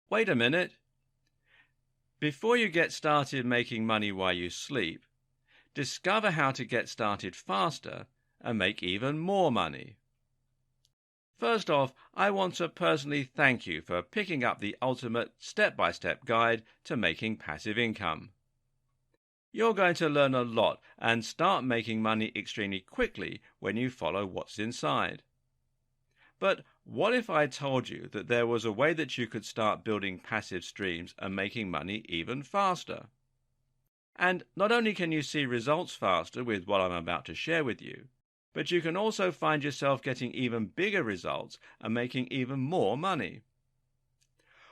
Wait a minute. Before you get started making money while you sleep, discover how to get started faster and make even more money. First off, I want to personally thank you for picking up the ultimate step-by-step guide to making passive income. You're going to learn a lot and start making money extremely quickly when you follow what's inside. But what if I told you that there was a way that you could start building passive streams and making money even faster? And not only can you see results faster with what I'm about to share with you, but you can also find yourself getting even bigger results and making even more money.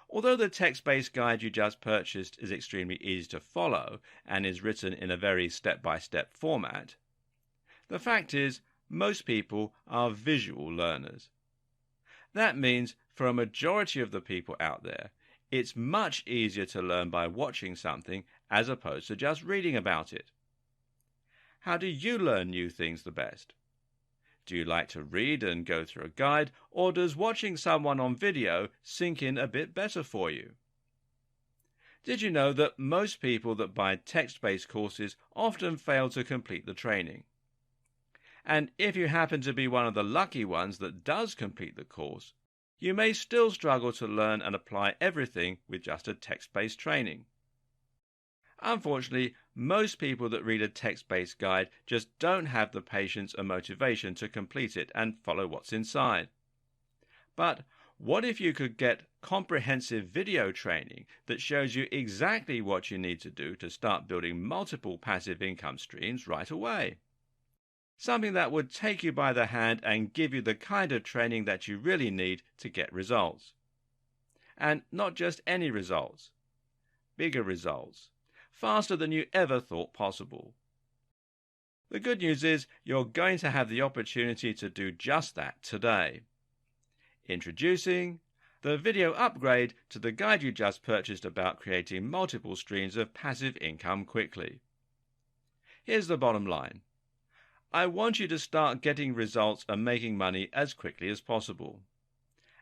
Although the text-based guide you just purchased is extremely easy to follow and is written in a very step-by-step format, the fact is most people are visual learners. That means for a majority of the people out there, it's much easier to learn by watching something as opposed to just reading about it. How do you learn new things the best? Do you like to read and go through a guide, or does watching someone on video sink in a bit better for you? Did you know that most people that buy text-based courses often fail to complete the training? And if you happen to be one of the lucky ones that does complete the course, you may still struggle to learn and apply everything with just a text-based training. Unfortunately, most people that read a text-based guide just don't have the patience and motivation to complete it and follow what's inside. But what if you could get comprehensive video training that shows you exactly what you need to do to start building multiple passive income streams right away? Something that would take you by the hand and give you the kind of training that you really need to get results. And not just any results, bigger results, faster than you ever thought possible. The good news is you're going to have the opportunity to do just that today. Introducing the video upgrade to the guide you just purchased about creating multiple streams of passive income quickly. Here's the bottom line. I want you to start getting results and making money as quickly as possible.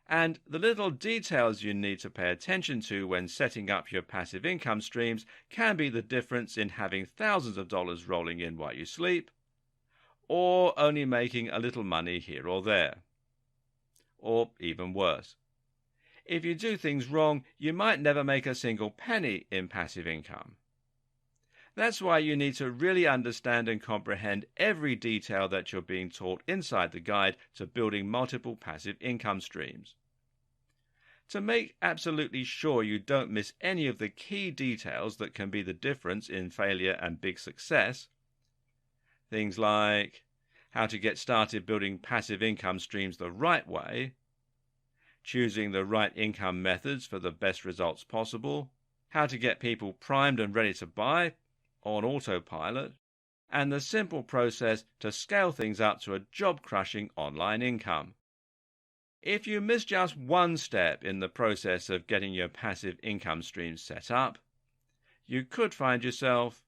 And the little details you need to pay attention to when setting up your passive income streams can be the difference in having thousands of dollars rolling in while you sleep, or only making a little money here or there. Or even worse. If you do things wrong, you might never make a single penny in passive income. That's why you need to really understand and comprehend every detail that you're being taught inside the guide to building multiple passive income streams. To make absolutely sure you don't miss any of the key details that can be the difference in failure and big success, things like how to get started building passive income streams the right way, choosing the right income methods for the best results possible, how to get people primed and ready to buy on autopilot, and the simple process to scale things up to a job-crushing online income. If you miss just one step in the process of getting your passive income streams set up, you could find yourself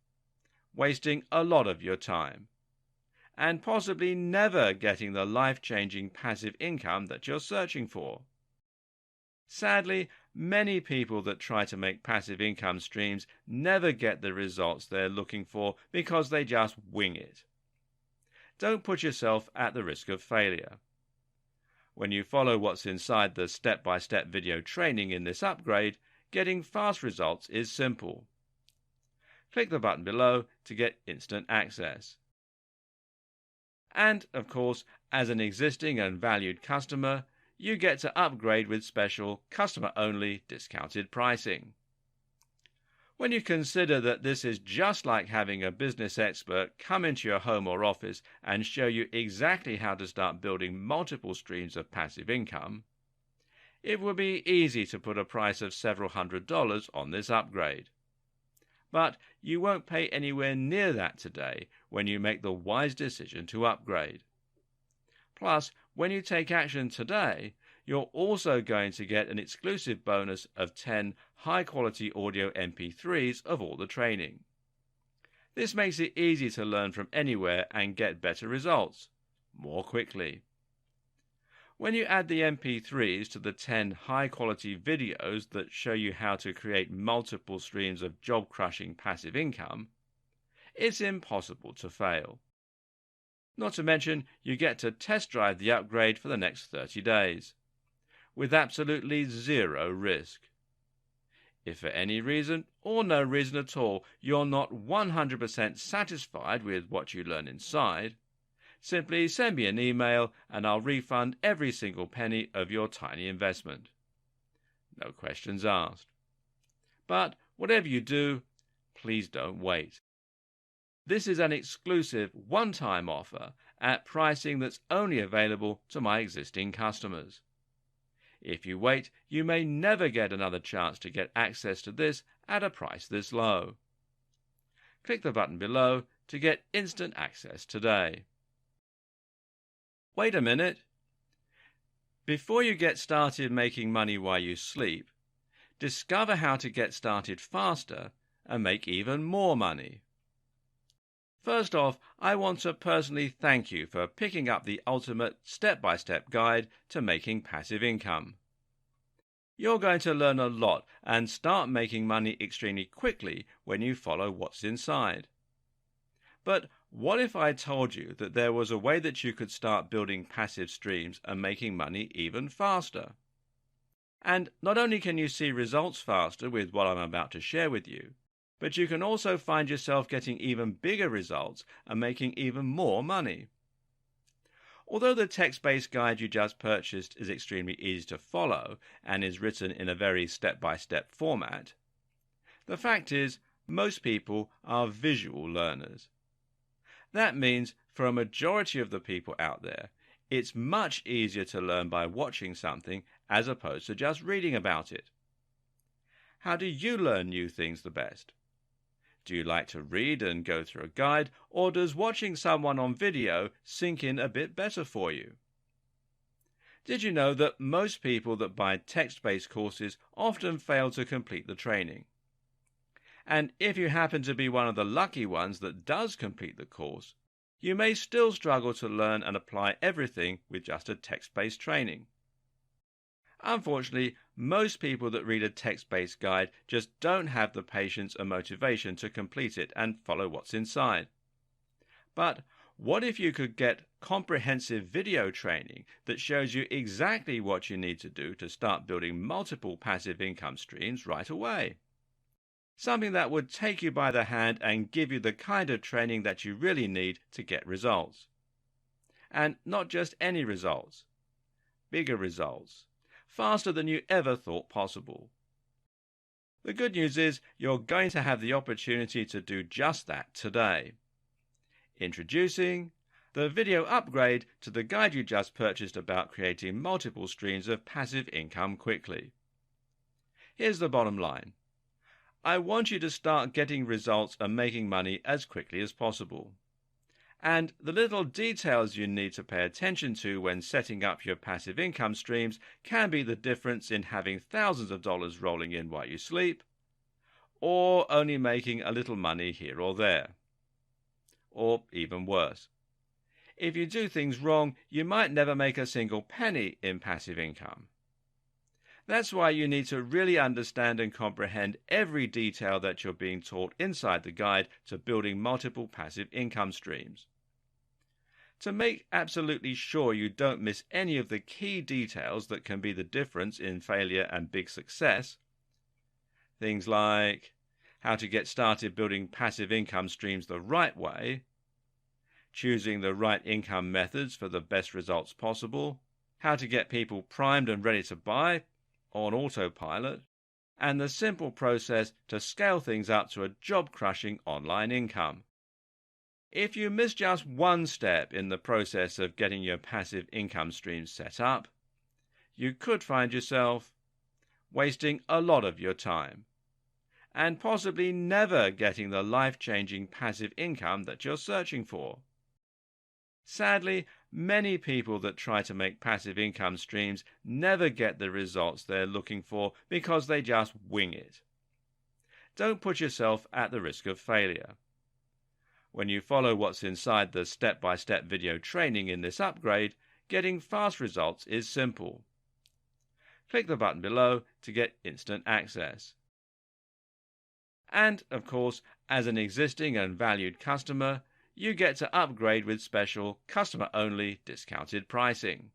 wasting a lot of your time and possibly never getting the life-changing passive income that you're searching for. Sadly, many people that try to make passive income streams never get the results they're looking for because they just wing it. Don't put yourself at the risk of failure. When you follow what's inside the step-by-step video training in this upgrade, getting fast results is simple. Click the button below to get instant access. And, of course, as an existing and valued customer, you get to upgrade with special customer-only discounted pricing. When you consider that this is just like having a business expert come into your home or office and show you exactly how to start building multiple streams of passive income, it would be easy to put a price of several $100s on this upgrade. But you won't pay anywhere near that today when you make the wise decision to upgrade. Plus, when you take action today, you're also going to get an exclusive bonus of 10 high-quality audio MP3s of all the training. This makes it easy to learn from anywhere and get better results more quickly. When you add the MP3s to the 10 high-quality videos that show you how to create multiple streams of job-crushing passive income, it's impossible to fail. Not to mention, you get to test drive the upgrade for the next 30 days, with absolutely zero risk. If for any reason, or no reason at all, you're not 100% satisfied with what you learn inside, simply send me an email and I'll refund every single penny of your tiny investment. No questions asked. But whatever you do, please don't wait. This is an exclusive one-time offer at pricing that's only available to my existing customers. If you wait, you may never get another chance to get access to this at a price this low. Click the button below to get instant access today. Wait a minute. Before you get started making money while you sleep, discover how to get started faster and make even more money. First off, I want to personally thank you for picking up the ultimate step-by-step guide to making passive income. You're going to learn a lot and start making money extremely quickly when you follow what's inside. But what if I told you that there was a way that you could start building passive streams and making money even faster? And not only can you see results faster with what I'm about to share with you, but you can also find yourself getting even bigger results and making even more money. Although the text-based guide you just purchased is extremely easy to follow and is written in a very step-by-step format, the fact is most people are visual learners. That means for a majority of the people out there, it's much easier to learn by watching something as opposed to just reading about it. How do you learn new things the best? Do you like to read and go through a guide, or does watching someone on video sink in a bit better for you? Did you know that most people that buy text-based courses often fail to complete the training? And if you happen to be one of the lucky ones that does complete the course, you may still struggle to learn and apply everything with just a text-based training. Unfortunately, most people that read a text-based guide just don't have the patience and motivation to complete it and follow what's inside. But what if you could get comprehensive video training that shows you exactly what you need to do to start building multiple passive income streams right away? Something that would take you by the hand and give you the kind of training that you really need to get results. And not just any results, bigger results, faster than you ever thought possible. The good news is you're going to have the opportunity to do just that today. Introducing the video upgrade to the guide you just purchased about creating multiple streams of passive income quickly. Here's the bottom line. I want you to start getting results and making money as quickly as possible. And the little details you need to pay attention to when setting up your passive income streams can be the difference in having thousands of dollars rolling in while you sleep, or only making a little money here or there. Or even worse. If you do things wrong, you might never make a single penny in passive income. That's why you need to really understand and comprehend every detail that you're being taught inside the guide to building multiple passive income streams. To make absolutely sure you don't miss any of the key details that can be the difference in failure and big success, things like how to get started building passive income streams the right way, choosing the right income methods for the best results possible, how to get people primed and ready to buy on autopilot, and the simple process to scale things up to a job-crushing online income. If you miss just one step in the process of getting your passive income streams set up, you could find yourself wasting a lot of your time and possibly never getting the life-changing passive income that you're searching for. Sadly, many people that try to make passive income streams never get the results they're looking for because they just wing it. Don't put yourself at the risk of failure. When you follow what's inside the step-by-step video training in this upgrade, getting fast results is simple. Click the button below to get instant access. And, of course, as an existing and valued customer, you get to upgrade with special customer-only discounted pricing.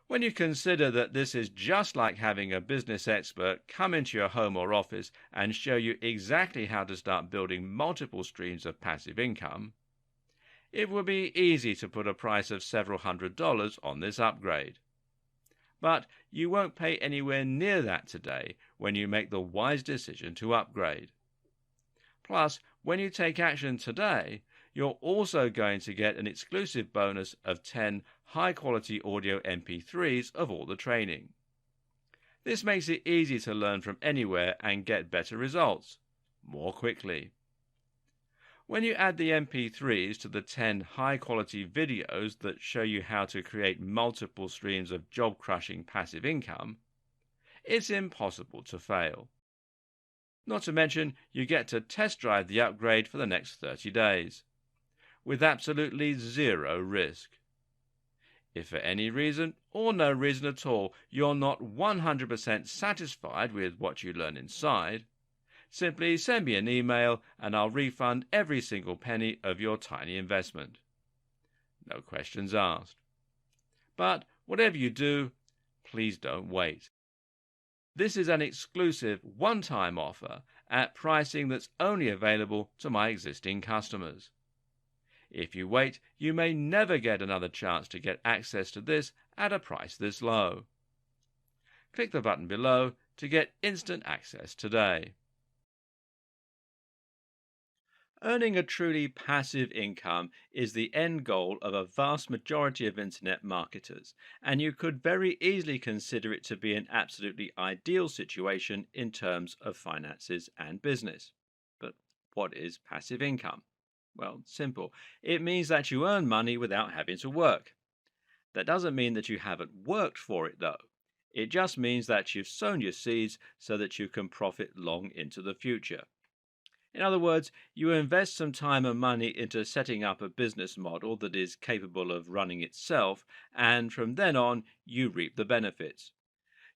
When you consider that this is just like having a business expert come into your home or office and show you exactly how to start building multiple streams of passive income, it would be easy to put a price of several $100s on this upgrade. But you won't pay anywhere near that today when you make the wise decision to upgrade. Plus, when you take action today, you're also going to get an exclusive bonus of 10 high-quality audio MP3s of all the training. This makes it easy to learn from anywhere and get better results, more quickly. When you add the MP3s to the 10 high-quality videos that show you how to create multiple streams of job-crushing passive income, it's impossible to fail. Not to mention, you get to test drive the upgrade for the next 30 days, with absolutely zero risk. If for any reason, or no reason at all, you're not 100% satisfied with what you learn inside, simply send me an email and I'll refund every single penny of your tiny investment. No questions asked. But whatever you do, please don't wait. This is an exclusive one-time offer at pricing that's only available to my existing customers. If you wait, you may never get another chance to get access to this at a price this low. Click the button below to get instant access today. Earning a truly passive income is the end goal of a vast majority of internet marketers, and you could very easily consider it to be an absolutely ideal situation in terms of finances and business. But what is passive income? Well, simple. It means that you earn money without having to work. That doesn't mean that you haven't worked for it, though. It just means that you've sown your seeds so that you can profit long into the future. In other words, you invest some time and money into setting up a business model that is capable of running itself, and from then on, you reap the benefits.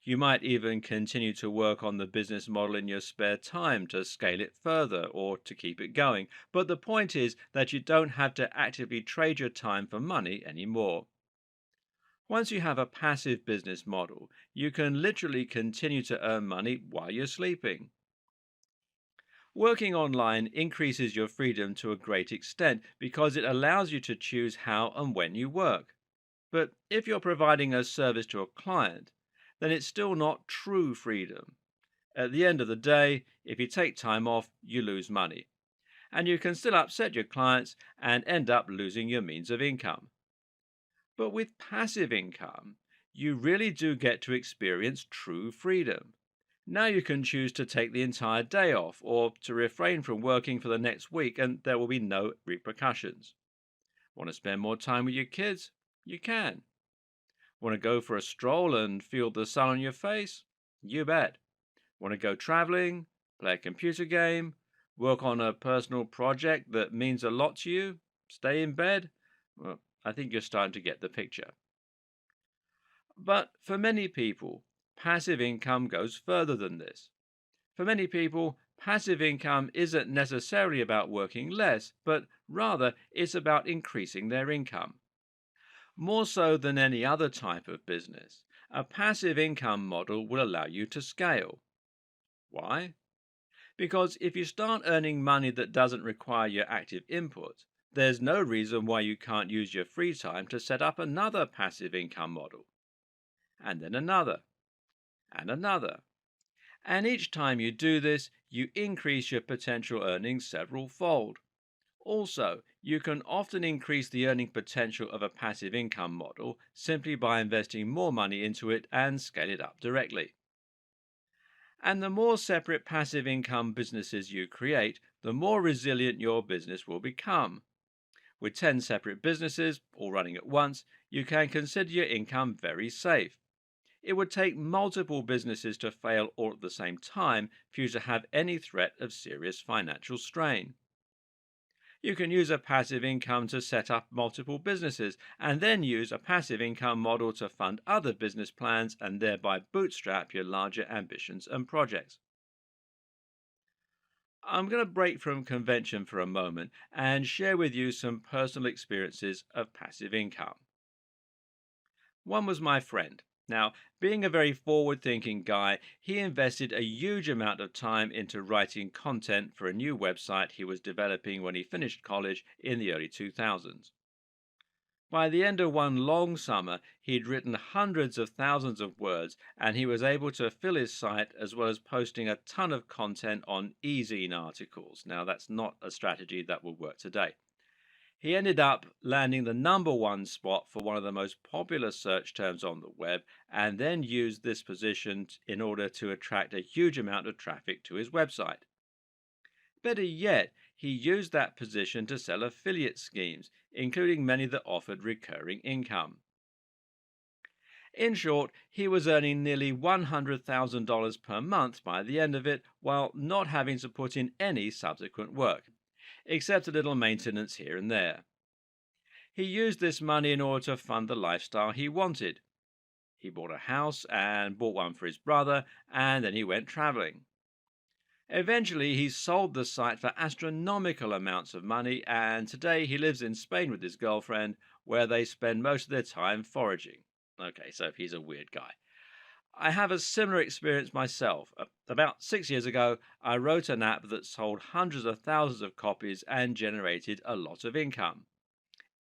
You might even continue to work on the business model in your spare time to scale it further or to keep it going. But the point is that you don't have to actively trade your time for money anymore. Once you have a passive business model, you can literally continue to earn money while you're sleeping. Working online increases your freedom to a great extent because it allows you to choose how and when you work. But if you're providing a service to a client, then it's still not true freedom. At the end of the day, if you take time off, you lose money. And you can still upset your clients and end up losing your means of income. But with passive income, you really do get to experience true freedom. Now you can choose to take the entire day off or to refrain from working for the next week, and there will be no repercussions. Want to spend more time with your kids? You can. Want to go for a stroll and feel the sun on your face? You bet. Want to go traveling, play a computer game, work on a personal project that means a lot to you, stay in bed? Well, I think you're starting to get the picture. But for many people, passive income goes further than this. For many people, passive income isn't necessarily about working less, but rather it's about increasing their income. More so than any other type of business, a passive income model will allow you to scale. Why? Because if you start earning money that doesn't require your active input, there's no reason why you can't use your free time to set up another passive income model. And then another. And another. And each time you do this, you increase your potential earnings several fold. Also, you can often increase the earning potential of a passive income model simply by investing more money into it and scale it up directly. And the more separate passive income businesses you create, the more resilient your business will become. With 10 separate businesses, all running at once, you can consider your income very safe. It would take multiple businesses to fail all at the same time for you to have any threat of serious financial strain. You can use a passive income to set up multiple businesses and then use a passive income model to fund other business plans and thereby bootstrap your larger ambitions and projects. I'm going to break from convention for a moment and share with you some personal experiences of passive income. One was my friend. Now, being a very forward thinking guy, he invested a huge amount of time into writing content for a new website he was developing when he finished college in the early 2000s. By the end of one long summer, he'd written hundreds of thousands of words, and he was able to fill his site as well as posting a ton of content on e-zine articles. Now, that's not a strategy that will work today. He ended up landing the number one spot for one of the most popular search terms on the web, and then used this position in order to attract a huge amount of traffic to his website. Better yet, he used that position to sell affiliate schemes, including many that offered recurring income. In short, he was earning nearly $100,000 per month by the end of it, while not having to put in any subsequent work, except a little maintenance here and there. He used this money in order to fund the lifestyle he wanted. He bought a house and bought one for his brother, and then he went traveling. Eventually, he sold the site for astronomical amounts of money, and today he lives in Spain with his girlfriend, where they spend most of their time foraging. Okay, so he's a weird guy. I have a similar experience myself. About 6 years ago, I wrote an app that sold hundreds of thousands of copies and generated a lot of income.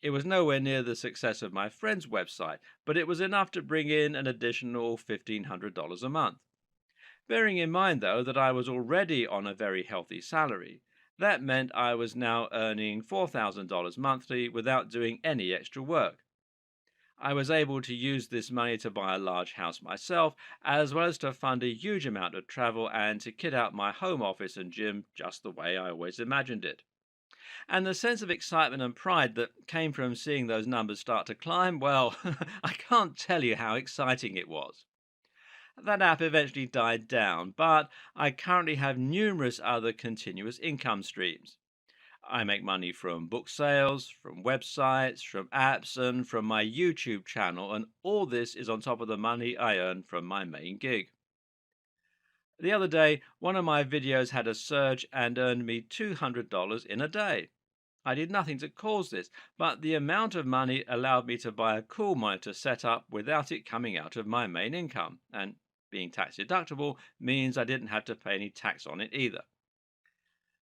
It was nowhere near the success of my friend's website, but it was enough to bring in an additional $1,500 a month. Bearing in mind, though, that I was already on a very healthy salary, that meant I was now earning $4,000 monthly without doing any extra work. I was able to use this money to buy a large house myself, as well as to fund a huge amount of travel and to kit out my home office and gym just the way I always imagined it. And the sense of excitement and pride that came from seeing those numbers start to climb, well, I can't tell you how exciting it was. That app eventually died down, but I currently have numerous other continuous income streams. I make money from book sales, from websites, from apps, and from my YouTube channel, and all this is on top of the money I earn from my main gig. The other day, one of my videos had a surge and earned me $200 in a day. I did nothing to cause this, but the amount of money allowed me to buy a cool monitor setup without it coming out of my main income, and being tax deductible means I didn't have to pay any tax on it either.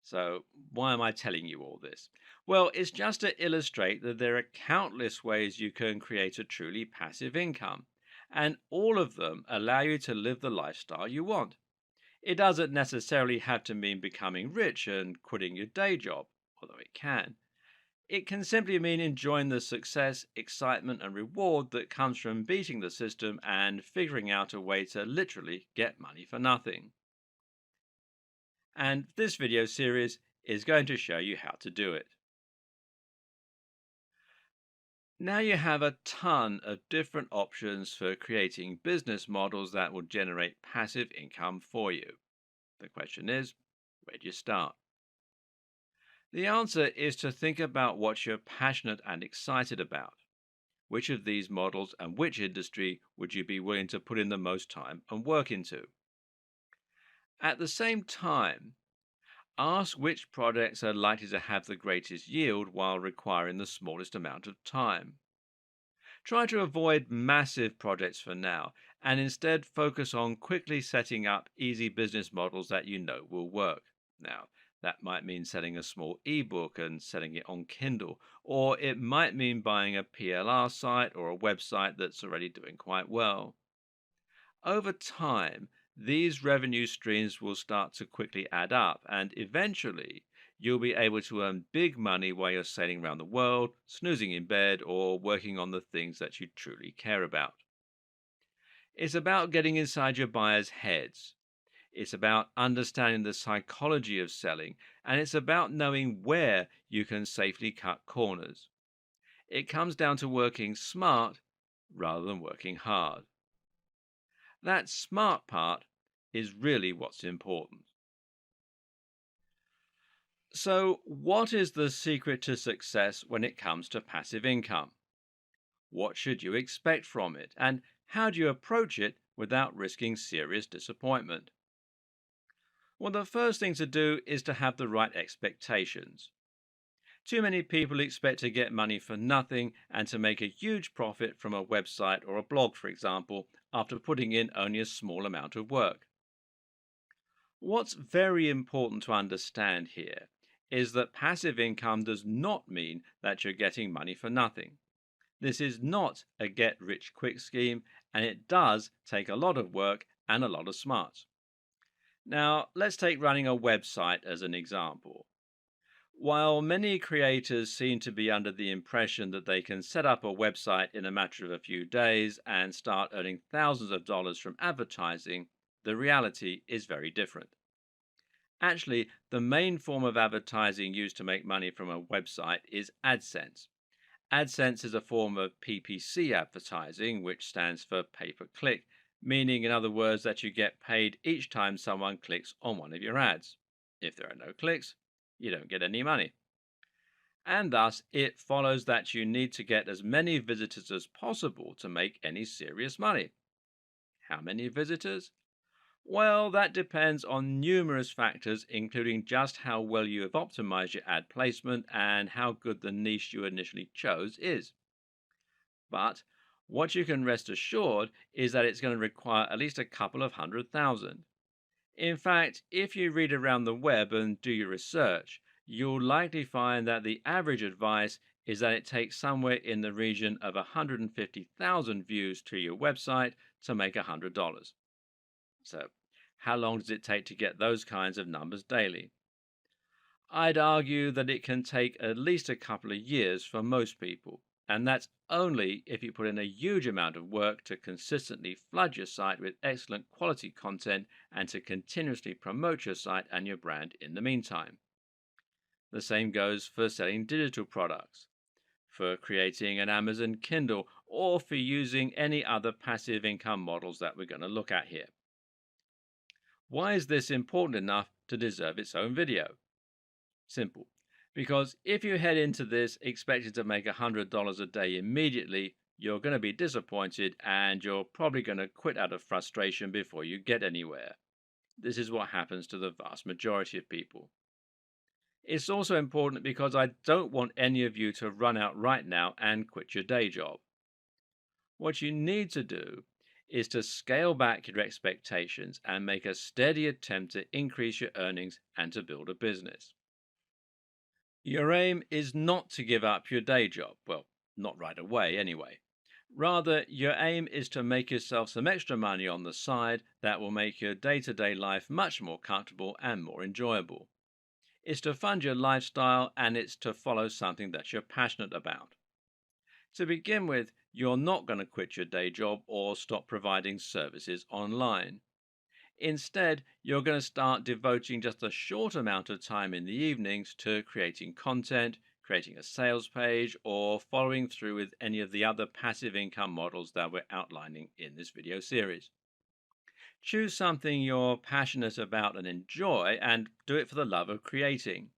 So, why am I telling you all this? Well, it's just to illustrate that there are countless ways you can create a truly passive income, and all of them allow you to live the lifestyle you want. It doesn't necessarily have to mean becoming rich and quitting your day job, although it can. It can simply mean enjoying the success, excitement, and reward that comes from beating the system and figuring out a way to literally get money for nothing. And this video series is going to show you how to do it. Now you have a ton of different options for creating business models that will generate passive income for you. The question is, where do you start? The answer is to think about what you're passionate and excited about. Which of these models and which industry would you be willing to put in the most time and work into? At the same time, ask which projects are likely to have the greatest yield while requiring the smallest amount of time. Try to avoid massive projects for now and instead focus on quickly setting up easy business models that you know will work. Now, that might mean selling a small ebook and selling it on Kindle, or it might mean buying a PLR site or a website that's already doing quite well. Over time, these revenue streams will start to quickly add up, and eventually, you'll be able to earn big money while you're sailing around the world, snoozing in bed, or working on the things that you truly care about. It's about getting inside your buyers' heads. It's about understanding the psychology of selling, and it's about knowing where you can safely cut corners. It comes down to working smart rather than working hard. That smart part is really what's important. So, what is the secret to success when it comes to passive income? What should you expect from it? And how do you approach it without risking serious disappointment? Well, the first thing to do is to have the right expectations. Too many people expect to get money for nothing and to make a huge profit from a website or a blog, for example, after putting in only a small amount of work. What's very important to understand here is that passive income does not mean that you're getting money for nothing. This is not a get rich quick scheme, and it does take a lot of work and a lot of smarts. Now, let's take running a website as an example. While many creators seem to be under the impression that they can set up a website in a matter of a few days and start earning thousands of dollars from advertising, the reality is very different. Actually, the main form of advertising used to make money from a website is AdSense. AdSense is a form of PPC advertising, which stands for pay per click, meaning, in other words, that you get paid each time someone clicks on one of your ads. If there are no clicks, you don't get any money. And thus, it follows that you need to get as many visitors as possible to make any serious money. How many visitors? Well, that depends on numerous factors, including just how well you have optimized your ad placement and how good the niche you initially chose is. But what you can rest assured is that it's going to require at least a couple of 100,000. In fact, if you read around the web and do your research, you'll likely find that the average advice is that it takes somewhere in the region of 150,000 views to your website to make $100. So, how long does it take to get those kinds of numbers daily? I'd argue that it can take at least a couple of years for most people, and that's only if you put in a huge amount of work to consistently flood your site with excellent quality content and to continuously promote your site and your brand in the meantime. The same goes for selling digital products, for creating an Amazon Kindle, or for using any other passive income models that we're going to look at here. Why is this important enough to deserve its own video? Simple. Because if you head into this expecting to make $100 a day immediately, you're going to be disappointed and you're probably going to quit out of frustration before you get anywhere. This is what happens to the vast majority of people. It's also important because I don't want any of you to run out right now and quit your day job. What you need to do is to scale back your expectations and make a steady attempt to increase your earnings and to build a business. Your aim is not to give up your day job. Well, not right away, anyway. Rather, your aim is to make yourself some extra money on the side that will make your day to day life much more comfortable and more enjoyable. It's to fund your lifestyle and it's to follow something that you're passionate about. To begin with, you're not going to quit your day job or stop providing services online. Instead, you're going to start devoting just a short amount of time in the evenings to creating content, creating a sales page, or following through with any of the other passive income models that we're outlining in this video series. Choose something you're passionate about and enjoy, and do it for the love of creating.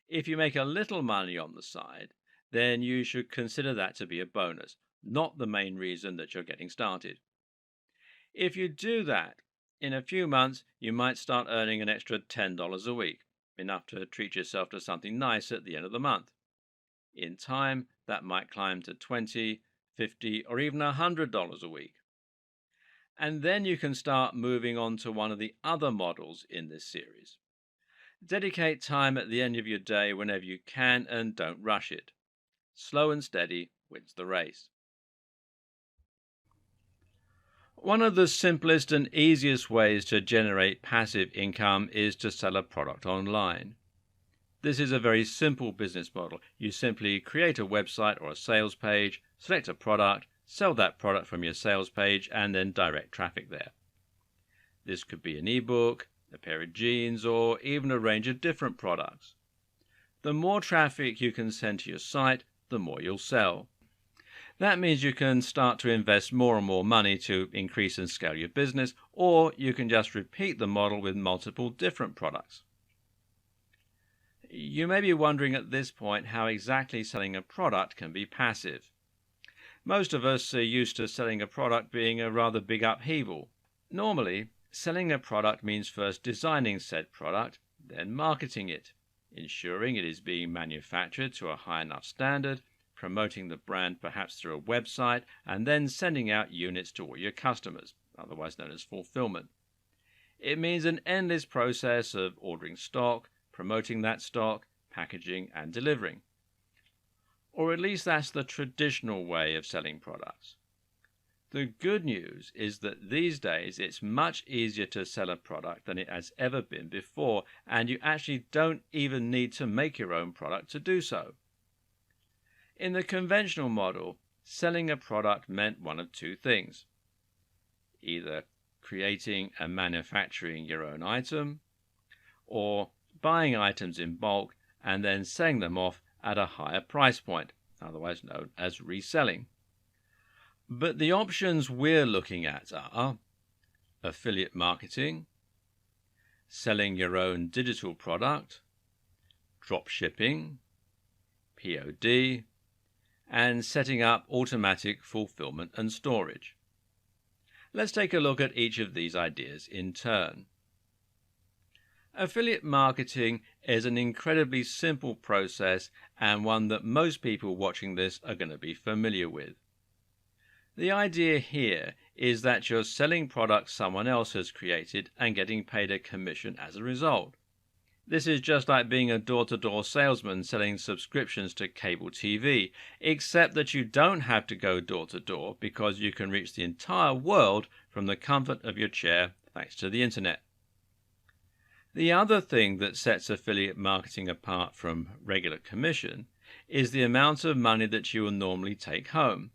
If you make a little money on the side, then you should consider that to be a bonus, not the main reason that you're getting started. If you do that, in a few months, you might start earning an extra $10 a week, enough to treat yourself to something nice at the end of the month. In time, that might climb to $20, $50, or even $100 a week. And then you can start moving on to one of the other models in this series. Dedicate time at the end of your day whenever you can and don't rush it. Slow and steady wins the race. One of the simplest and easiest ways to generate passive income is to sell a product online. This is a very simple business model. You simply create a website or a sales page, select a product, sell that product from your sales page, and then direct traffic there. This could be an ebook, a pair of jeans, or even a range of different products. The more traffic you can send to your site, the more you'll sell. That means you can start to invest more and more money to increase and scale your business, or you can just repeat the model with multiple different products. You may be wondering at this point how exactly selling a product can be passive. Most of us are used to selling a product being a rather big upheaval. Normally, selling a product means first designing said product, then marketing it, ensuring it is being manufactured to a high enough standard, promoting the brand perhaps through a website, and then sending out units to all your customers, otherwise known as fulfillment. It means an endless process of ordering stock, promoting that stock, packaging, and delivering. Or at least that's the traditional way of selling products. The good news is that these days it's much easier to sell a product than it has ever been before, and you actually don't even need to make your own product to do so. In the conventional model, selling a product meant one of two things: either creating and manufacturing your own item, or buying items in bulk and then selling them off at a higher price point, otherwise known as reselling. But the options we're looking at are affiliate marketing, selling your own digital product, drop shipping, POD, and setting up automatic fulfillment and storage. Let's take a look at each of these ideas in turn. Affiliate marketing is an incredibly simple process and one that most people watching this are going to be familiar with. The idea here is that you're selling products someone else has created and getting paid a commission as a result. This is just like being a door-to-door salesman selling subscriptions to cable TV, except that you don't have to go door-to-door because you can reach the entire world from the comfort of your chair thanks to the internet. The other thing that sets affiliate marketing apart from regular commission is the amount of money that you will normally take home.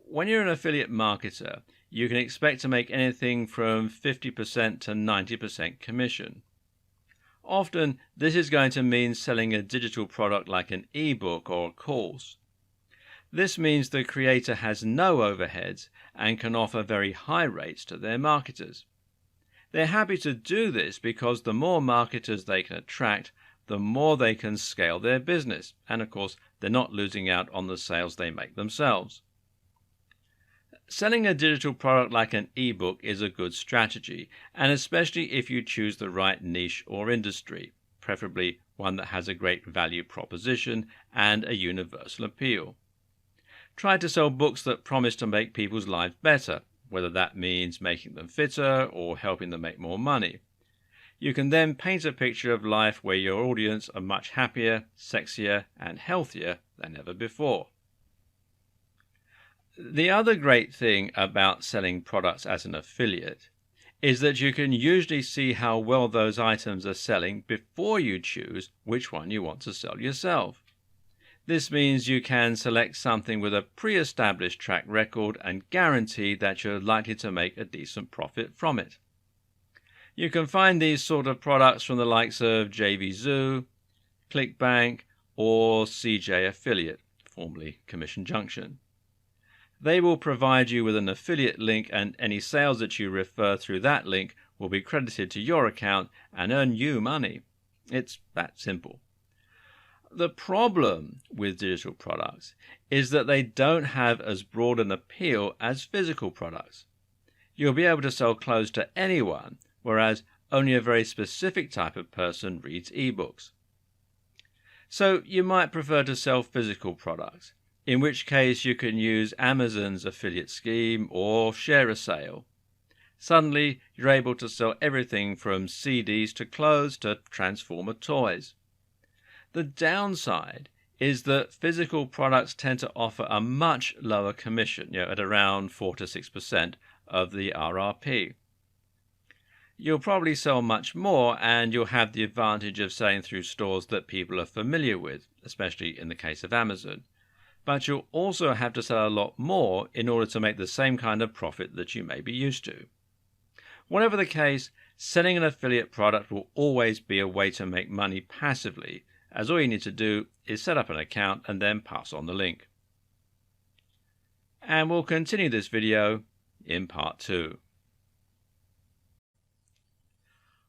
When you're an affiliate marketer, you can expect to make anything from 50% to 90% commission. Often, this is going to mean selling a digital product like an ebook or a course. This means the creator has no overheads and can offer very high rates to their marketers. They're happy to do this because the more marketers they can attract, the more they can scale their business, and of course, they're not losing out on the sales they make themselves. Selling a digital product like an ebook is a good strategy, and especially if you choose the right niche or industry, preferably one that has a great value proposition and a universal appeal. Try to sell books that promise to make people's lives better, whether that means making them fitter or helping them make more money. You can then paint a picture of life where your audience are much happier, sexier, and healthier than ever before. The other great thing about selling products as an affiliate is that you can usually see how well those items are selling before you choose which one you want to sell yourself. This means you can select something with a pre-established track record and guarantee that you're likely to make a decent profit from it. You can find these sort of products from the likes of JVZoo, ClickBank, or CJ Affiliate, formerly Commission Junction. They will provide you with an affiliate link, and any sales that you refer through that link will be credited to your account and earn you money. It's that simple. The problem with digital products is that they don't have as broad an appeal as physical products. You'll be able to sell clothes to anyone, whereas only a very specific type of person reads ebooks. So you might prefer to sell physical products, in which case you can use Amazon's affiliate scheme or share a sale. Suddenly, you're able to sell everything from CDs to clothes to Transformer toys. The downside is that physical products tend to offer a much lower commission, at around 4 to 6% of the RRP. You'll probably sell much more, and you'll have the advantage of selling through stores that people are familiar with, especially in the case of Amazon. But you'll also have to sell a lot more in order to make the same kind of profit that you may be used to. Whatever the case, selling an affiliate product will always be a way to make money passively, as all you need to do is set up an account and then pass on the link. And we'll continue this video in part 2.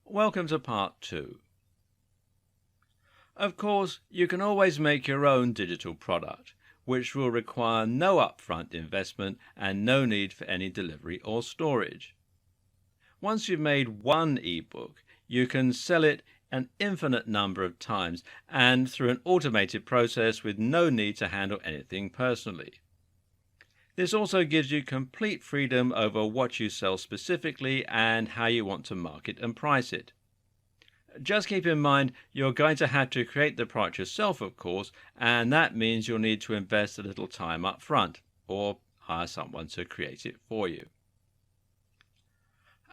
Welcome to part 2. Of course, you can always make your own digital product, which will require no upfront investment and no need for any delivery or storage. Once you've made one ebook, you can sell it an infinite number of times and through an automated process with no need to handle anything personally. This also gives you complete freedom over what you sell specifically and how you want to market and price it. Just keep in mind you're going to have to create the product yourself, of course, and that means you'll need to invest a little time up front or hire someone to create it for you.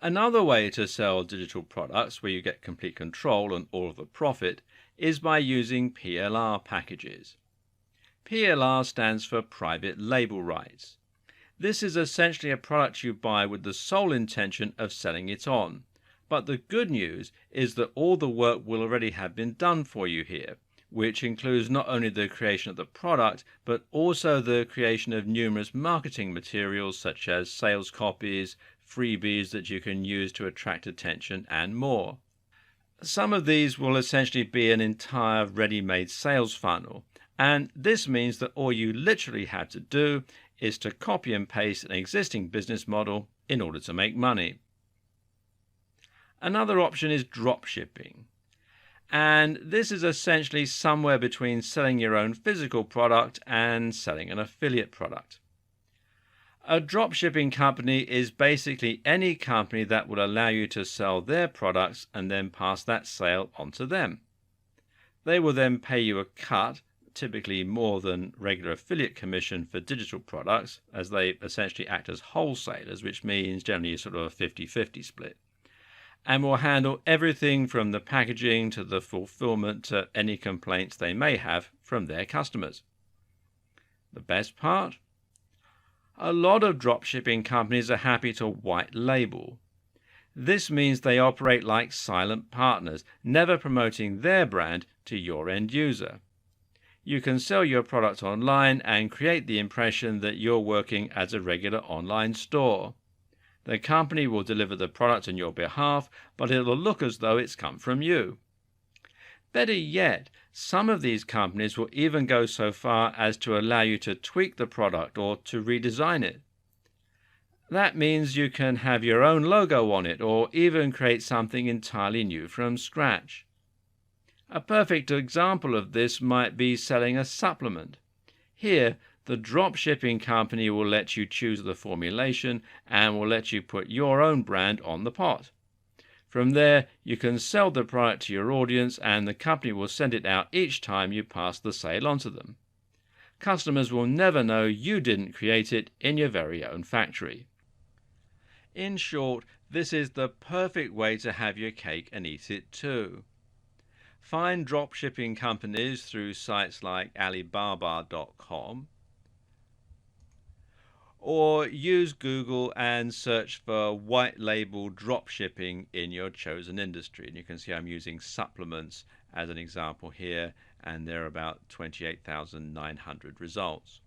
Another way to sell digital products where you get complete control and all of the profit is by using PLR packages. PLR stands for Private Label Rights. This is essentially a product you buy with the sole intention of selling it on. But the good news is that all the work will already have been done for you here, which includes not only the creation of the product, but also the creation of numerous marketing materials such as sales copies, freebies that you can use to attract attention, and more. Some of these will essentially be an entire ready-made sales funnel, and this means that all you literally have to do is to copy and paste an existing business model in order to make money. Another option is drop shipping, and this is essentially somewhere between selling your own physical product and selling an affiliate product. A drop shipping company is basically any company that will allow you to sell their products and then pass that sale on to them. They will then pay you a cut, typically more than regular affiliate commission for digital products, as they essentially act as wholesalers, which means generally sort of a 50-50 split, and will handle everything from the packaging to the fulfillment to any complaints they may have from their customers. The best part? A lot of dropshipping companies are happy to white label. This means they operate like silent partners, never promoting their brand to your end user. You can sell your product online and create the impression that you're working as a regular online store. The company will deliver the product on your behalf, but it'll look as though it's come from you. Better yet, some of these companies will even go so far as to allow you to tweak the product or to redesign it. That means you can have your own logo on it or even create something entirely new from scratch. A perfect example of this might be selling a supplement. Here, the drop shipping company will let you choose the formulation and will let you put your own brand on the pot. From there, you can sell the product to your audience and the company will send it out each time you pass the sale on to them. Customers will never know you didn't create it in your very own factory. In short, this is the perfect way to have your cake and eat it too. Find drop shipping companies through sites like Alibaba.com, or use Google and search for white label drop shipping in your chosen industry. And you can see I'm using supplements as an example here, and there are about 28,900 results.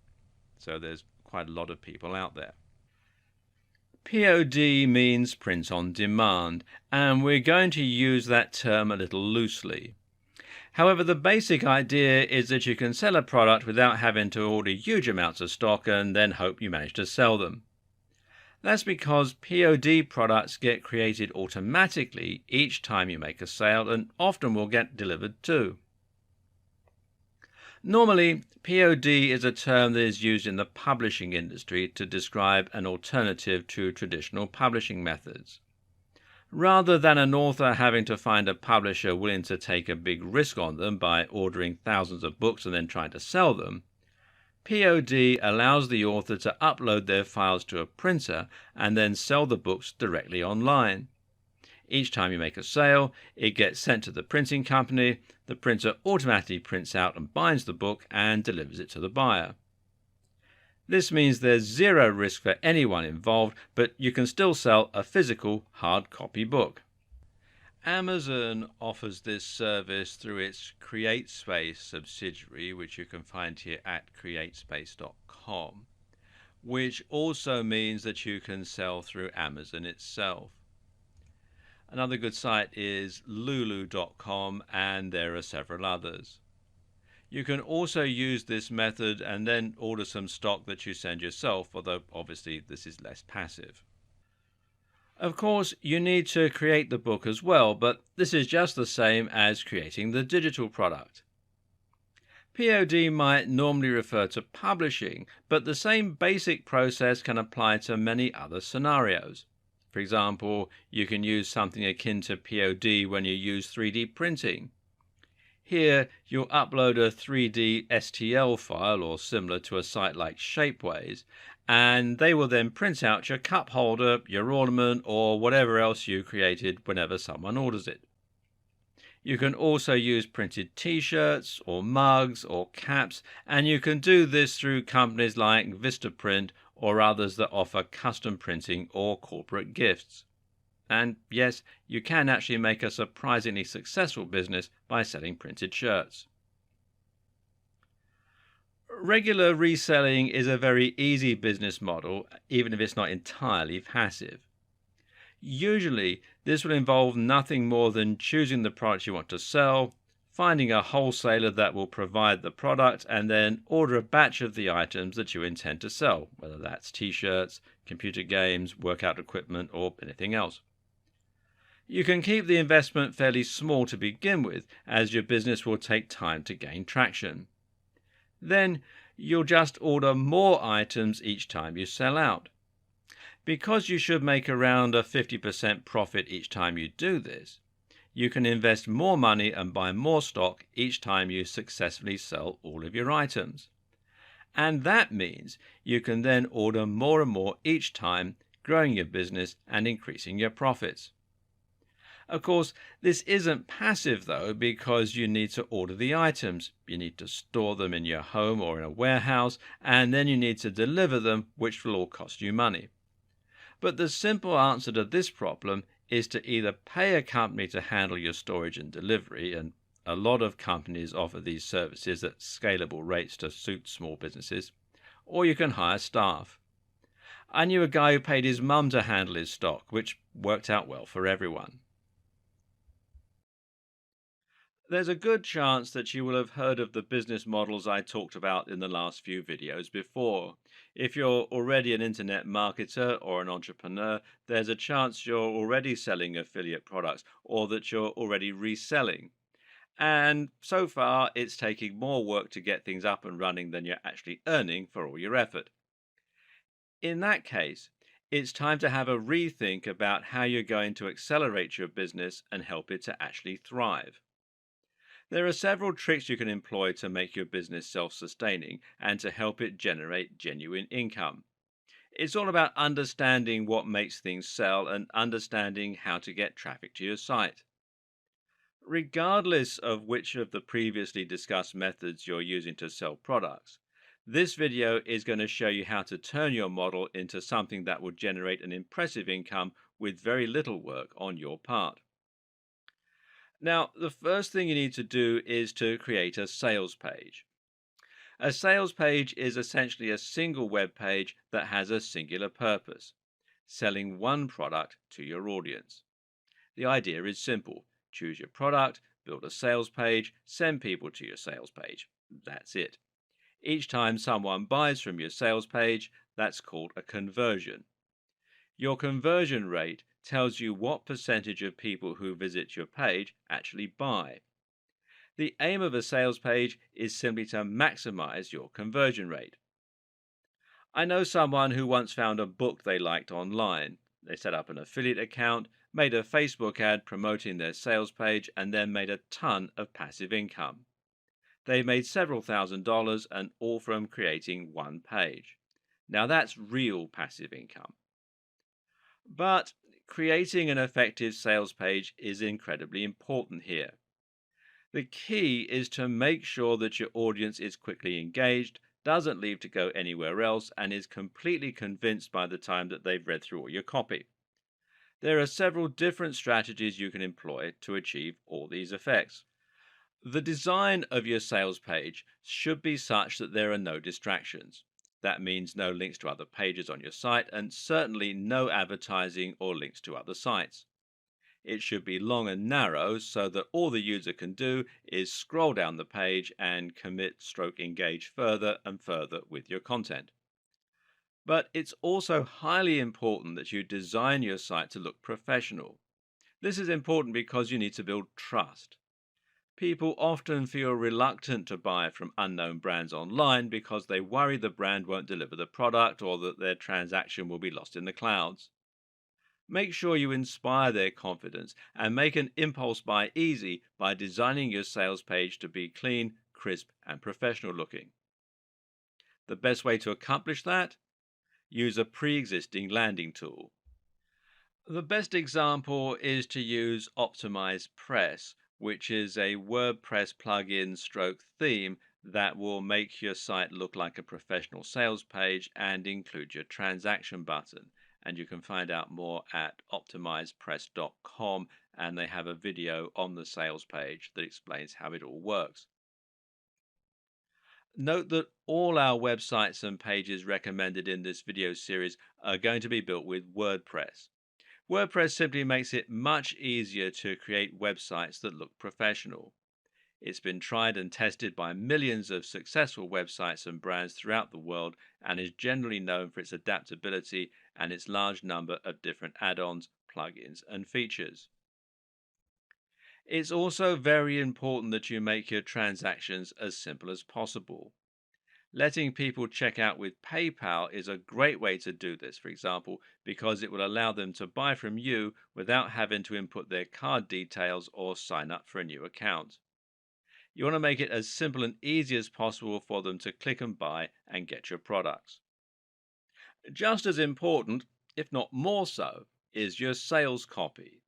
So there's quite a lot of people out there. POD means print on demand, and we're going to use that term a little loosely. However, the basic idea is that you can sell a product without having to order huge amounts of stock and then hope you manage to sell them. That's because POD products get created automatically each time you make a sale and often will get delivered too. Normally, POD is a term that is used in the publishing industry to describe an alternative to traditional publishing methods. Rather than an author having to find a publisher willing to take a big risk on them by ordering thousands of books and then trying to sell them, POD allows the author to upload their files to a printer and then sell the books directly online. Each time you make a sale, it gets sent to the printing company, the printer automatically prints out and binds the book and delivers it to the buyer. This means there's zero risk for anyone involved, but you can still sell a physical hard copy book. Amazon offers this service through its CreateSpace subsidiary, which you can find here at createspace.com, which also means that you can sell through Amazon itself. Another good site is lulu.com, and there are several others. You can also use this method and then order some stock that you send yourself, although obviously this is less passive. Of course, you need to create the book as well, but this is just the same as creating the digital product. POD might normally refer to publishing, but the same basic process can apply to many other scenarios. For example, you can use something akin to POD when you use 3D printing. Here, you'll upload a 3D STL file or similar to a site like Shapeways, and they will then print out your cup holder, your ornament, or whatever else you created whenever someone orders it. You can also use printed t-shirts or mugs or caps, and you can do this through companies like Vistaprint or others that offer custom printing or corporate gifts. And yes, you can actually make a surprisingly successful business by selling printed shirts. Regular reselling is a very easy business model, even if it's not entirely passive. Usually, this will involve nothing more than choosing the product you want to sell, finding a wholesaler that will provide the product, and then order a batch of the items that you intend to sell, whether that's t-shirts, computer games, workout equipment, or anything else. You can keep the investment fairly small to begin with, as your business will take time to gain traction. Then, you'll just order more items each time you sell out. Because you should make around a 50% profit each time you do this, you can invest more money and buy more stock each time you successfully sell all of your items. And that means you can then order more and more each time, growing your business and increasing your profits. Of course, this isn't passive though, because you need to order the items. You need to store them in your home or in a warehouse, and then you need to deliver them, which will all cost you money. But the simple answer to this problem is to either pay a company to handle your storage and delivery, and a lot of companies offer these services at scalable rates to suit small businesses, or you can hire staff. I knew a guy who paid his mum to handle his stock, which worked out well for everyone. There's a good chance that you will have heard of the business models I talked about in the last few videos before. If you're already an internet marketer or an entrepreneur, there's a chance you're already selling affiliate products or that you're already reselling. And so far, it's taking more work to get things up and running than you're actually earning for all your effort. In that case, it's time to have a rethink about how you're going to accelerate your business and help it to actually thrive. There are several tricks you can employ to make your business self-sustaining and to help it generate genuine income. It's all about understanding what makes things sell and understanding how to get traffic to your site. Regardless of which of the previously discussed methods you're using to sell products, this video is going to show you how to turn your model into something that will generate an impressive income with very little work on your part. Now, the first thing you need to do is to create a sales page. A sales page is essentially a single web page that has a singular purpose, selling one product to your audience. The idea is simple. Choose your product, build a sales page, send people to your sales page. That's it. Each time someone buys from your sales page, that's called a conversion. Your conversion rate tells you what percentage of people who visit your page actually buy. The aim of a sales page is simply to maximize your conversion rate. I know someone who once found a book they liked online. They set up an affiliate account, made a Facebook ad promoting their sales page, and then made a ton of passive income. They made several $1,000s, and all from creating one page. Now that's real passive income. But creating an effective sales page is incredibly important here. The key is to make sure that your audience is quickly engaged, doesn't leave to go anywhere else, and is completely convinced by the time that they've read through all your copy. There are several different strategies you can employ to achieve all these effects. The design of your sales page should be such that there are no distractions. That means no links to other pages on your site, and certainly no advertising or links to other sites. It should be long and narrow so that all the user can do is scroll down the page and commit stroke engage further and further with your content. But it's also highly important that you design your site to look professional. This is important because you need to build trust. People often feel reluctant to buy from unknown brands online because they worry the brand won't deliver the product or that their transaction will be lost in the clouds. Make sure you inspire their confidence and make an impulse buy easy by designing your sales page to be clean, crisp, and professional looking. The best way to accomplish that? Use a pre existing landing tool. The best example is to use Optimize Press, which is a WordPress plugin stroke theme that will make your site look like a professional sales page and include your transaction button. And you can find out more at optimizepress.com, and they have a video on the sales page that explains how it all works. Note that all our websites and pages recommended in this video series are going to be built with WordPress. WordPress simply makes it much easier to create websites that look professional. It's been tried and tested by millions of successful websites and brands throughout the world and is generally known for its adaptability and its large number of different add-ons, plugins, and features. It's also very important that you make your transactions as simple as possible. Letting people check out with PayPal is a great way to do this, for example, because it will allow them to buy from you without having to input their card details or sign up for a new account. You want to make it as simple and easy as possible for them to click and buy and get your products. Just as important, if not more so, is your sales copy.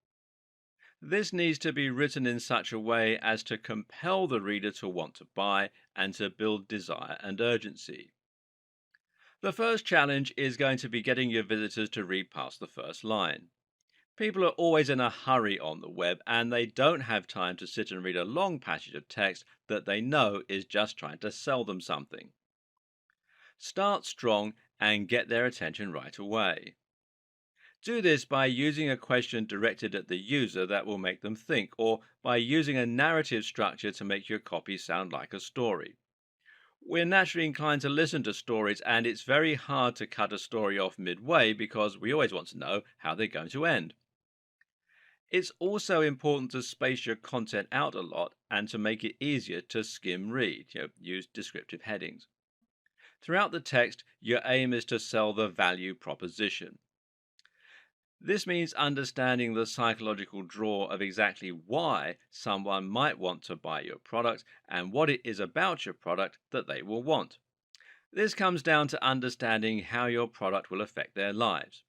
This needs to be written in such a way as to compel the reader to want to buy and to build desire and urgency. The first challenge is going to be getting your visitors to read past the first line. People are always in a hurry on the web and they don't have time to sit and read a long passage of text that they know is just trying to sell them something. Start strong and get their attention right away. Do this by using a question directed at the user that will make them think, or by using a narrative structure to make your copy sound like a story. We're naturally inclined to listen to stories, and it's very hard to cut a story off midway because we always want to know how they're going to end. It's also important to space your content out a lot and to make it easier to skim read. Use descriptive headings. Throughout the text, your aim is to sell the value proposition. This means understanding the psychological draw of exactly why someone might want to buy your product and what it is about your product that they will want. This comes down to understanding how your product will affect their lives.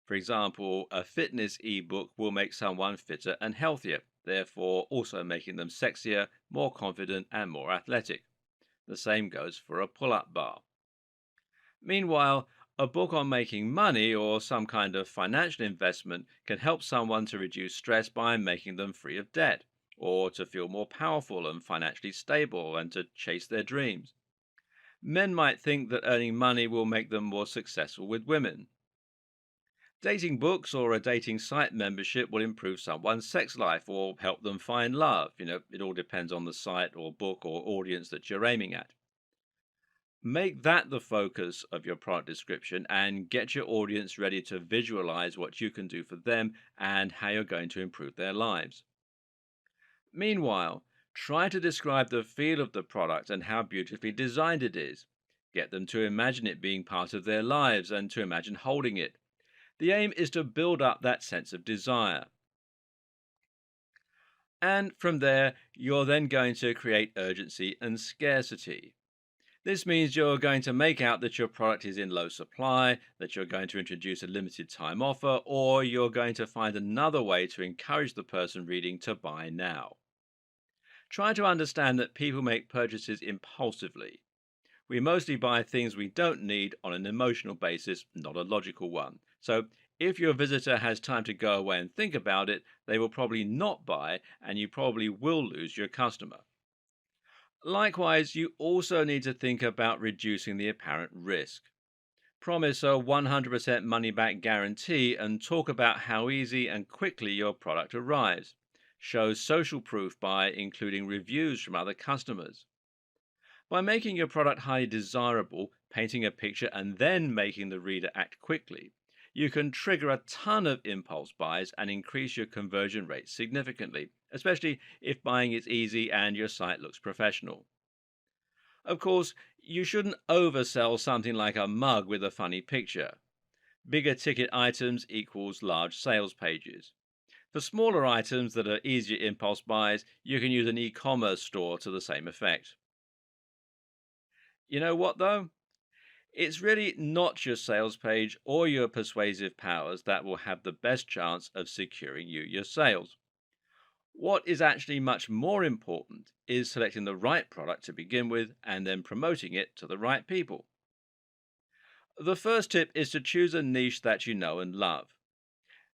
For example, a fitness ebook will make someone fitter and healthier, therefore also making them sexier, more confident, and more athletic. The same goes for a pull-up bar. Meanwhile, a book on making money or some kind of financial investment can help someone to reduce stress by making them free of debt, or to feel more powerful and financially stable and to chase their dreams. Men might think that earning money will make them more successful with women. Dating books or a dating site membership will improve someone's sex life or help them find love. It all depends on the site or book or audience that you're aiming at. Make that the focus of your product description and get your audience ready to visualize what you can do for them and how you're going to improve their lives. Meanwhile, try to describe the feel of the product and how beautifully designed it is. Get them to imagine it being part of their lives and to imagine holding it. The aim is to build up that sense of desire. And from there, you're then going to create urgency and scarcity. This means you're going to make out that your product is in low supply, that you're going to introduce a limited time offer, or you're going to find another way to encourage the person reading to buy now. Try to understand that people make purchases impulsively. We mostly buy things we don't need on an emotional basis, not a logical one. So if your visitor has time to go away and think about it, they will probably not buy, and you probably will lose your customer. Likewise, you also need to think about reducing the apparent risk. Promise a 100% money back guarantee and talk about how easy and quickly your product arrives. Show social proof by including reviews from other customers. By making your product highly desirable, painting a picture, and then making the reader act quickly, you can trigger a ton of impulse buys and increase your conversion rate significantly, especially if buying is easy and your site looks professional. Of course, you shouldn't oversell something like a mug with a funny picture. Bigger ticket items equals large sales pages. For smaller items that are easier impulse buys, you can use an e commerce store to the same effect. You know what, though? It's really not your sales page or your persuasive powers that will have the best chance of securing you your sales. What is actually much more important is selecting the right product to begin with and then promoting it to the right people. The first tip is to choose a niche that you know and love.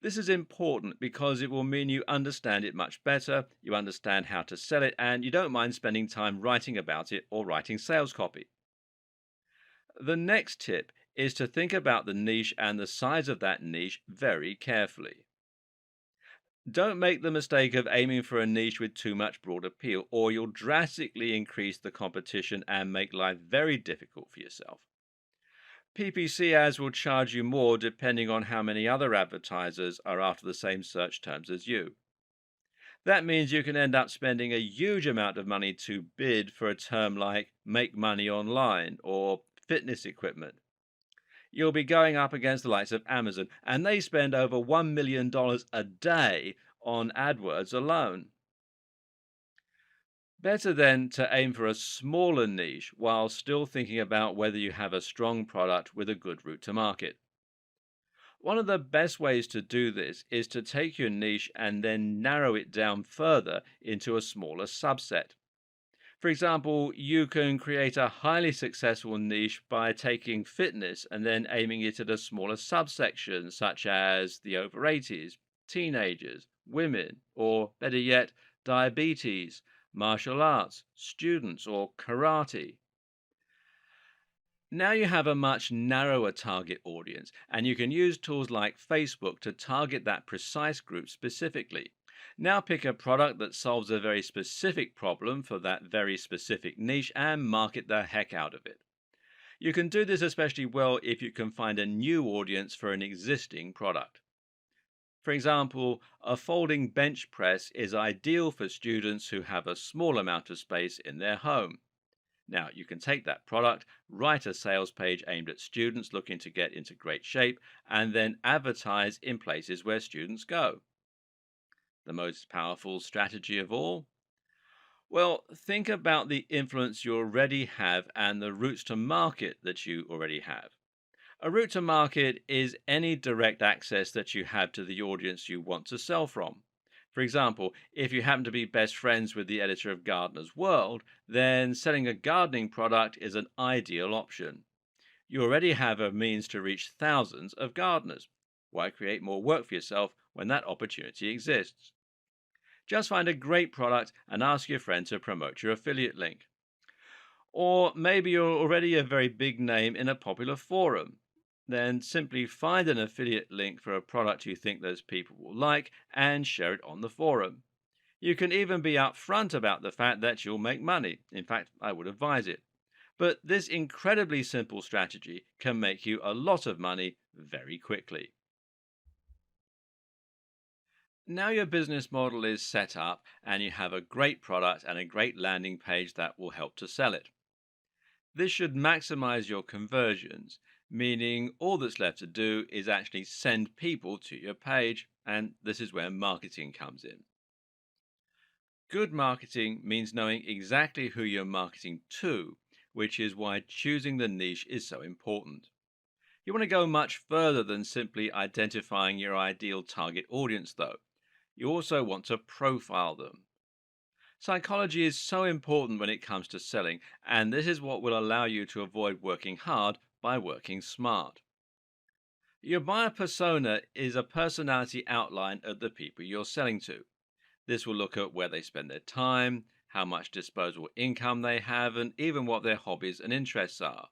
This is important because it will mean you understand it much better, you understand how to sell it, and you don't mind spending time writing about it or writing sales copy. The next tip is to think about the niche and the size of that niche very carefully. Don't make the mistake of aiming for a niche with too much broad appeal, or you'll drastically increase the competition and make life very difficult for yourself. PPC ads will charge you more depending on how many other advertisers are after the same search terms as you. That means you can end up spending a huge amount of money to bid for a term like make money online or fitness equipment. You'll be going up against the likes of Amazon, and they spend over $1 million a day on AdWords alone. Better then to aim for a smaller niche while still thinking about whether you have a strong product with a good route to market. One of the best ways to do this is to take your niche and then narrow it down further into a smaller subset. For example, you can create a highly successful niche by taking fitness and then aiming it at a smaller subsection, such as the over 80s, teenagers, women, or better yet, diabetes, martial arts, students, or karate. Now you have a much narrower target audience, and you can use tools like Facebook to target that precise group specifically. Now pick a product that solves a very specific problem for that very specific niche and market the heck out of it. You can do this especially well if you can find a new audience for an existing product. For example, a folding bench press is ideal for students who have a small amount of space in their home. Now, you can take that product, write a sales page aimed at students looking to get into great shape, and then advertise in places where students go. The most powerful strategy of all? Well, think about the influence you already have and the routes to market that you already have. A route to market is any direct access that you have to the audience you want to sell from. For example, if you happen to be best friends with the editor of Gardener's World, then selling a gardening product is an ideal option. You already have a means to reach thousands of gardeners. Why create more work for yourself when that opportunity exists? Just find a great product and ask your friend to promote your affiliate link. Or maybe you're already a very big name in a popular forum. Then simply find an affiliate link for a product you think those people will like and share it on the forum. You can even be upfront about the fact that you'll make money. In fact, I would advise it. But this incredibly simple strategy can make you a lot of money very quickly. Now your business model is set up and you have a great product and a great landing page that will help to sell it. This should maximize your conversions, meaning all that's left to do is actually send people to your page, and this is where marketing comes in. Good marketing means knowing exactly who you're marketing to, which is why choosing the niche is so important. You want to go much further than simply identifying your ideal target audience, though. You also want to profile them. Psychology is so important when it comes to selling, and this is what will allow you to avoid working hard by working smart. Your buyer persona is a personality outline of the people you're selling to. This will look at where they spend their time, how much disposable income they have, and even what their hobbies and interests are.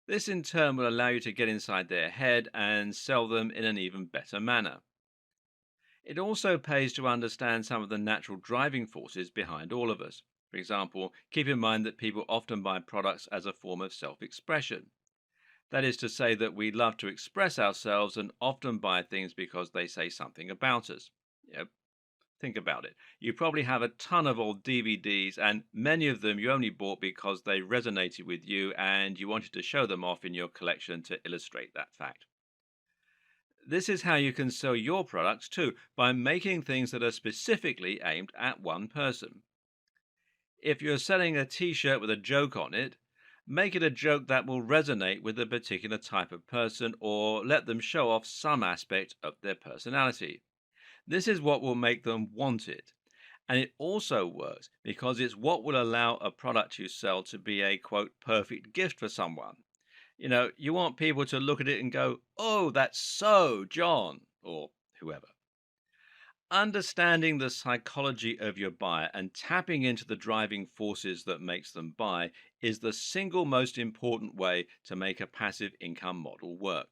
This in turn will allow you to get inside their head and sell them in an even better manner. It also pays to understand some of the natural driving forces behind all of us. For example, keep in mind that people often buy products as a form of self expression. That is to say, that we love to express ourselves and often buy things because they say something about us. Yep. Think about it. You probably have a ton of old DVDs, and many of them you only bought because they resonated with you and you wanted to show them off in your collection to illustrate that fact. This is how you can sell your products too, by making things that are specifically aimed at one person. If you're selling a t shirt with a joke on it, make it a joke that will resonate with a particular type of person or let them show off some aspect of their personality. This is what will make them want it. And it also works because it's what will allow a product you sell to be a quote perfect gift for someone. You want people to look at it and go, "Oh, that's so John," or whoever. Understanding the psychology of your buyer and tapping into the driving forces that makes them buy is the single most important way to make a passive income model work.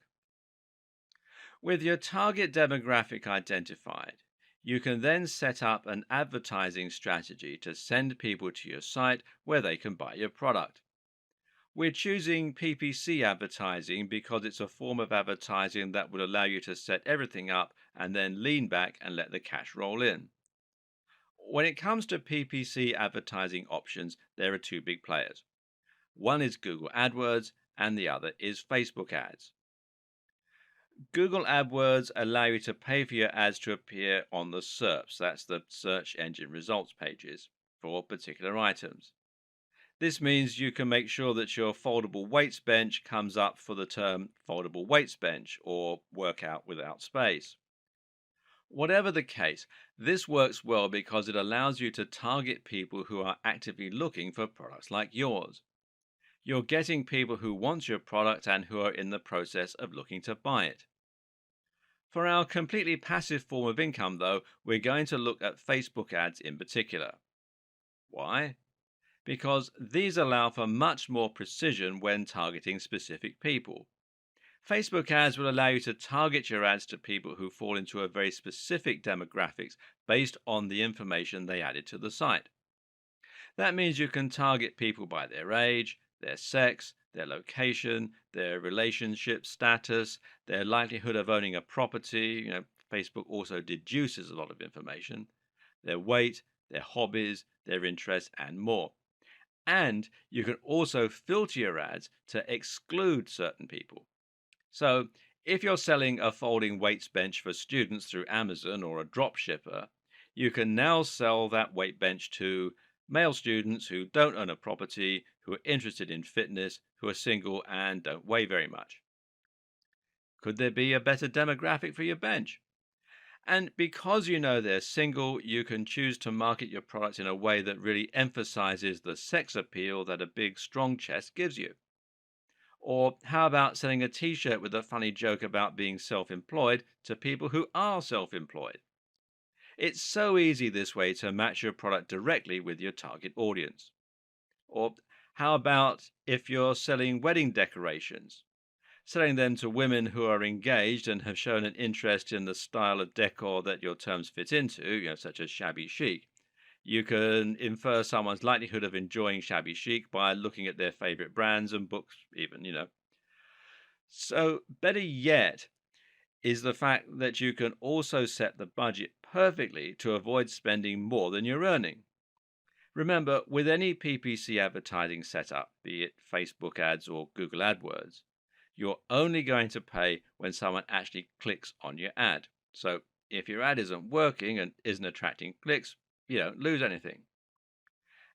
With your target demographic identified, you can then set up an advertising strategy to send people to your site where they can buy your product. We're choosing PPC advertising because it's a form of advertising that would allow you to set everything up and then lean back and let the cash roll in. When it comes to PPC advertising options, there are two big players. One is Google AdWords and the other is Facebook ads. Google AdWords allow you to pay for your ads to appear on the SERPs, that's the search engine results pages, for particular items. This means you can make sure that your foldable weights bench comes up for the term foldable weights bench or workout without space. Whatever the case, this works well because it allows you to target people who are actively looking for products like yours. You're getting people who want your product and who are in the process of looking to buy it. For our completely passive form of income, though, we're going to look at Facebook ads in particular. Why? Because these allow for much more precision when targeting specific people. Facebook ads will allow you to target your ads to people who fall into a very specific demographics based on the information they added to the site. That means you can target people by their age, their sex, their location, their relationship status, their likelihood of owning a property. Facebook also deduces a lot of information, their weight, their hobbies, their interests, and more. And you can also filter your ads to exclude certain people. So, if you're selling a folding weights bench for students through Amazon or a drop shipper, you can now sell that weight bench to male students who don't own a property, who are interested in fitness, who are single, and don't weigh very much. Could there be a better demographic for your bench? And because you know they're single, you can choose to market your product in a way that really emphasizes the sex appeal that a big, strong chest gives you. Or how about selling a t shirt with a funny joke about being self employed to people who are self employed? It's so easy this way to match your product directly with your target audience. Or how about if you're selling wedding decorations? Selling them to women who are engaged and have shown an interest in the style of decor that your terms fit into, such as shabby chic. You can infer someone's likelihood of enjoying shabby chic by looking at their favorite brands and books, even. So, better yet is the fact that you can also set the budget perfectly to avoid spending more than you're earning. Remember, with any PPC advertising setup, be it Facebook ads or Google AdWords, you're only going to pay when someone actually clicks on your ad. So if your ad isn't working and isn't attracting clicks, you don't lose anything.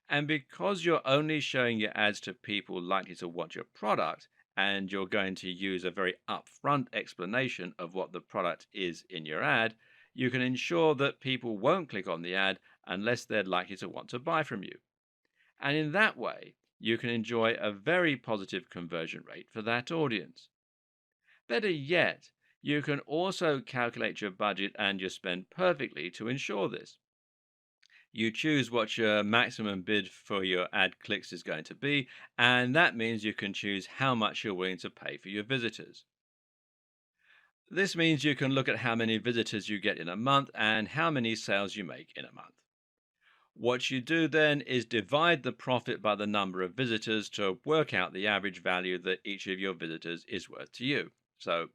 And because you're only showing your ads to people likely to want your product, and you're going to use a very upfront explanation of what the product is in your ad, you can ensure that people won't click on the ad unless they're likely to want to buy from you. And in that way, you can enjoy a very positive conversion rate for that audience. Better yet, you can also calculate your budget and your spend perfectly to ensure this. You choose what your maximum bid for your ad clicks is going to be, and that means you can choose how much you're willing to pay for your visitors. This means you can look at how many visitors you get in a month and how many sales you make in a month. What you do then is divide the profit by the number of visitors to work out the average value that each of your visitors is worth to you. So,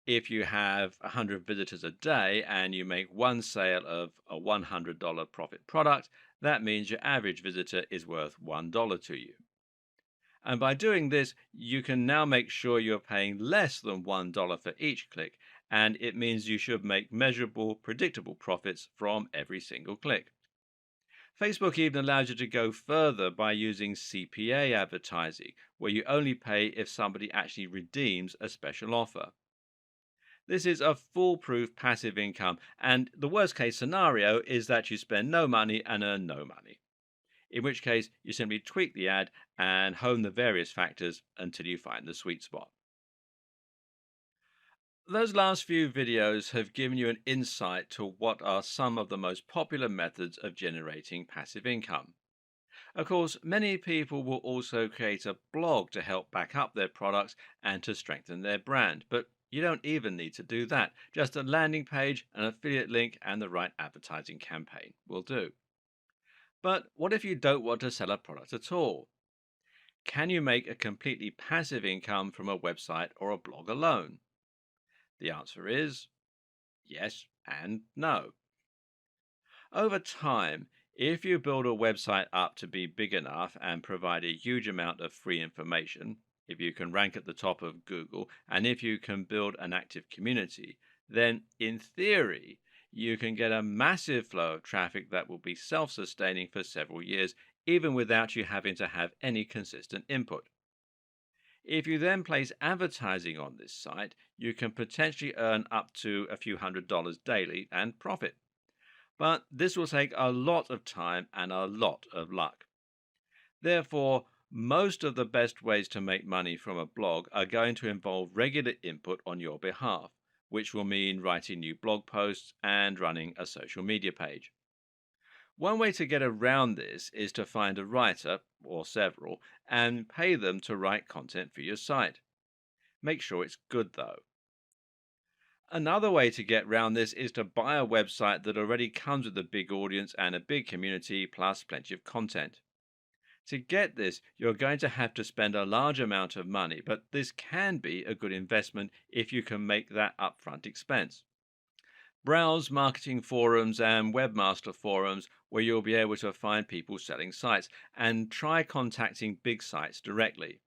if you have 100 visitors a day and you make one sale of a $100 profit product, that means your average visitor is worth $1 to you. And by doing this, you can now make sure you're paying less than $1 for each click, and it means you should make measurable, predictable profits from every single click. Facebook even allows you to go further by using CPA advertising, where you only pay if somebody actually redeems a special offer. This is a foolproof passive income, and the worst case scenario is that you spend no money and earn no money, in which case you simply tweak the ad and hone the various factors until you find the sweet spot. Those last few videos have given you an insight to what are some of the most popular methods of generating passive income. Of course, many people will also create a blog to help back up their products and to strengthen their brand, but you don't even need to do that. Just a landing page, an affiliate link, and the right advertising campaign will do. But what if you don't want to sell a product at all? Can you make a completely passive income from a website or a blog alone? The answer is yes and no. Over time, if you build a website up to be big enough and provide a huge amount of free information, if you can rank at the top of Google, and if you can build an active community, then in theory, you can get a massive flow of traffic that will be self sustaining for several years, even without you having to have any consistent input. If you then place advertising on this site, you can potentially earn up to a few $100s daily and profit. But this will take a lot of time and a lot of luck. Therefore, most of the best ways to make money from a blog are going to involve regular input on your behalf, which will mean writing new blog posts and running a social media page. One way to get around this is to find a writer, or several, and pay them to write content for your site. Make sure it's good though. Another way to get around this is to buy a website that already comes with a big audience and a big community plus plenty of content. To get this, you're going to have to spend a large amount of money, but this can be a good investment if you can make that upfront expense. Browse marketing forums and webmaster forums where you'll be able to find people selling sites and try contacting big sites directly.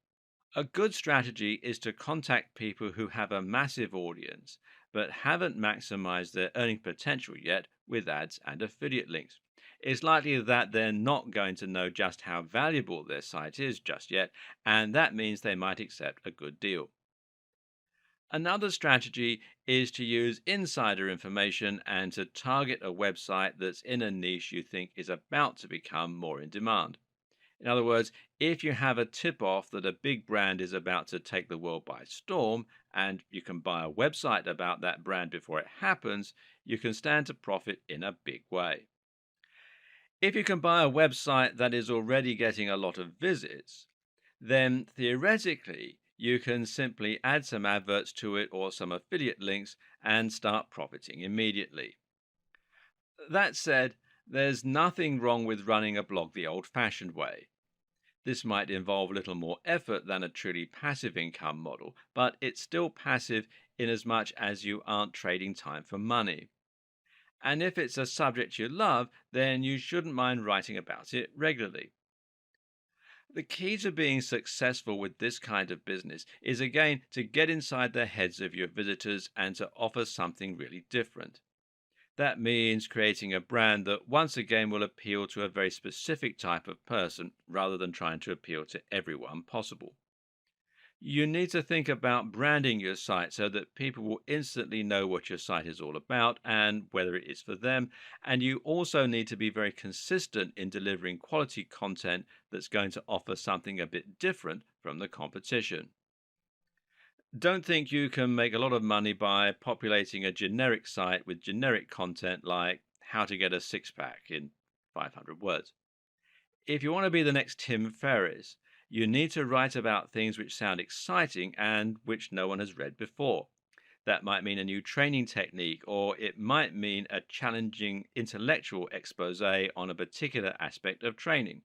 A good strategy is to contact people who have a massive audience but haven't maximized their earning potential yet with ads and affiliate links. It's likely that they're not going to know just how valuable their site is just yet, and that means they might accept a good deal. Another strategy is to use insider information and to target a website that's in a niche you think is about to become more in demand. In other words, if you have a tip off that a big brand is about to take the world by storm, and you can buy a website about that brand before it happens, you can stand to profit in a big way. If you can buy a website that is already getting a lot of visits, then theoretically you can simply add some adverts to it or some affiliate links and start profiting immediately. That said, there's nothing wrong with running a blog the old fashioned way. This might involve a little more effort than a truly passive income model, but it's still passive in as much as you aren't trading time for money. And if it's a subject you love, then you shouldn't mind writing about it regularly. The key to being successful with this kind of business is again to get inside the heads of your visitors and to offer something really different. That means creating a brand that once again will appeal to a very specific type of person rather than trying to appeal to everyone possible. You need to think about branding your site so that people will instantly know what your site is all about and whether it is for them. And you also need to be very consistent in delivering quality content that's going to offer something a bit different from the competition. Don't think you can make a lot of money by populating a generic site with generic content like how to get a six pack in 500 words. If you want to be the next Tim Ferriss, you need to write about things which sound exciting and which no one has read before. That might mean a new training technique, or it might mean a challenging intellectual expose on a particular aspect of training.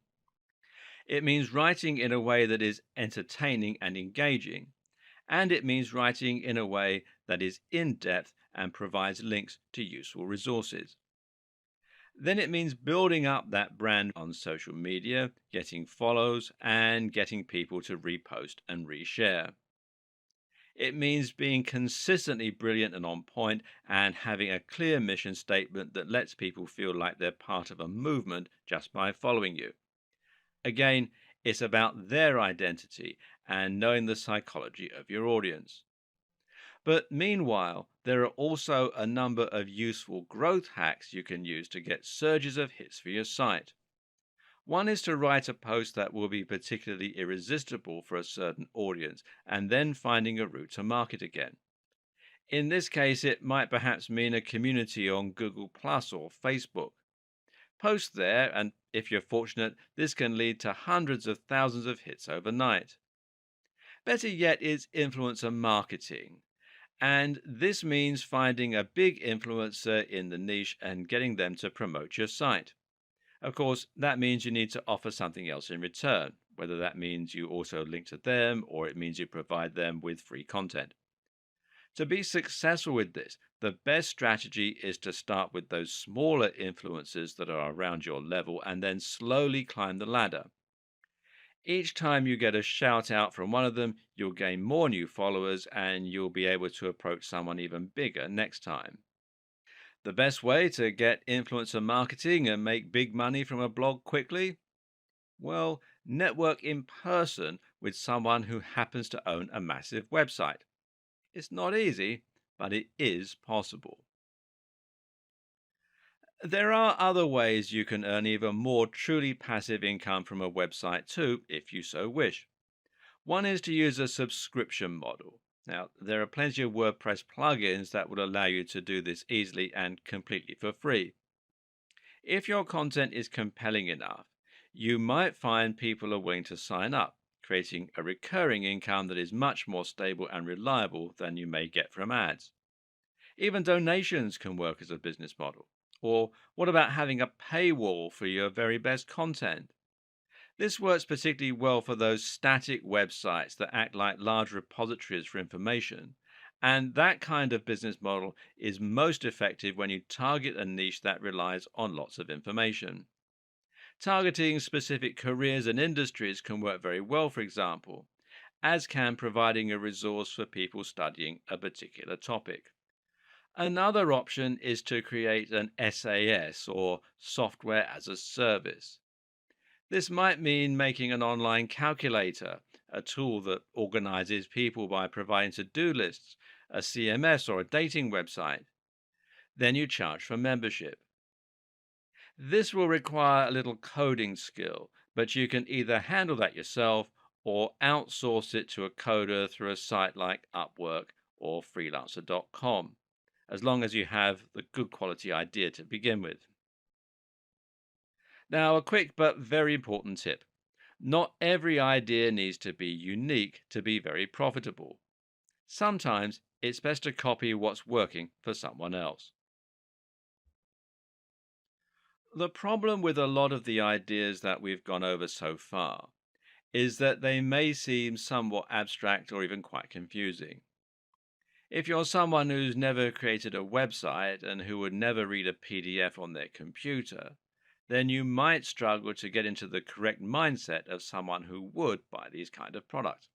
It means writing in a way that is entertaining and engaging, and it means writing in a way that is in depth and provides links to useful resources. Then it means building up that brand on social media, getting follows, and getting people to repost and reshare. It means being consistently brilliant and on point and having a clear mission statement that lets people feel like they're part of a movement just by following you. Again, it's about their identity and knowing the psychology of your audience. But meanwhile, there are also a number of useful growth hacks you can use to get surges of hits for your site. One is to write a post that will be particularly irresistible for a certain audience and then finding a route to market again. In this case, it might perhaps mean a community on Google Plus or Facebook. Post there, and if you're fortunate, this can lead to hundreds of thousands of hits overnight. Better yet is influencer marketing. And this means finding a big influencer in the niche and getting them to promote your site. Of course, that means you need to offer something else in return, whether that means you also link to them or it means you provide them with free content. To be successful with this, the best strategy is to start with those smaller influencers that are around your level and then slowly climb the ladder. Each time you get a shout out from one of them, you'll gain more new followers and you'll be able to approach someone even bigger next time. The best way to get influencer marketing and make big money from a blog quickly? Well, network in person with someone who happens to own a massive website. It's not easy, but it is possible. There are other ways you can earn even more truly passive income from a website too, if you so wish. One is to use a subscription model. Now, there are plenty of WordPress plugins that will allow you to do this easily and completely for free. If your content is compelling enough, you might find people are willing to sign up, creating a recurring income that is much more stable and reliable than you may get from ads. Even donations can work as a business model. Or what about having a paywall for your very best content? This works particularly well for those static websites that act like large repositories for information. And that kind of business model is most effective when you target a niche that relies on lots of information. Targeting specific careers and industries can work very well, for example, as can providing a resource for people studying a particular topic. Another option is to create an SAS or software as a service. This might mean making an online calculator, a tool that organizes people by providing to do lists, a CMS, or a dating website. Then you charge for membership. This will require a little coding skill, but you can either handle that yourself or outsource it to a coder through a site like Upwork or freelancer.com, as long as you have the good quality idea to begin with. Now, a quick but very important tip. Not every idea needs to be unique to be very profitable. Sometimes it's best to copy what's working for someone else. The problem with a lot of the ideas that we've gone over so far is that they may seem somewhat abstract or even quite confusing. If you're someone who's never created a website and who would never read a PDF on their computer, then you might struggle to get into the correct mindset of someone who would buy these kind of products.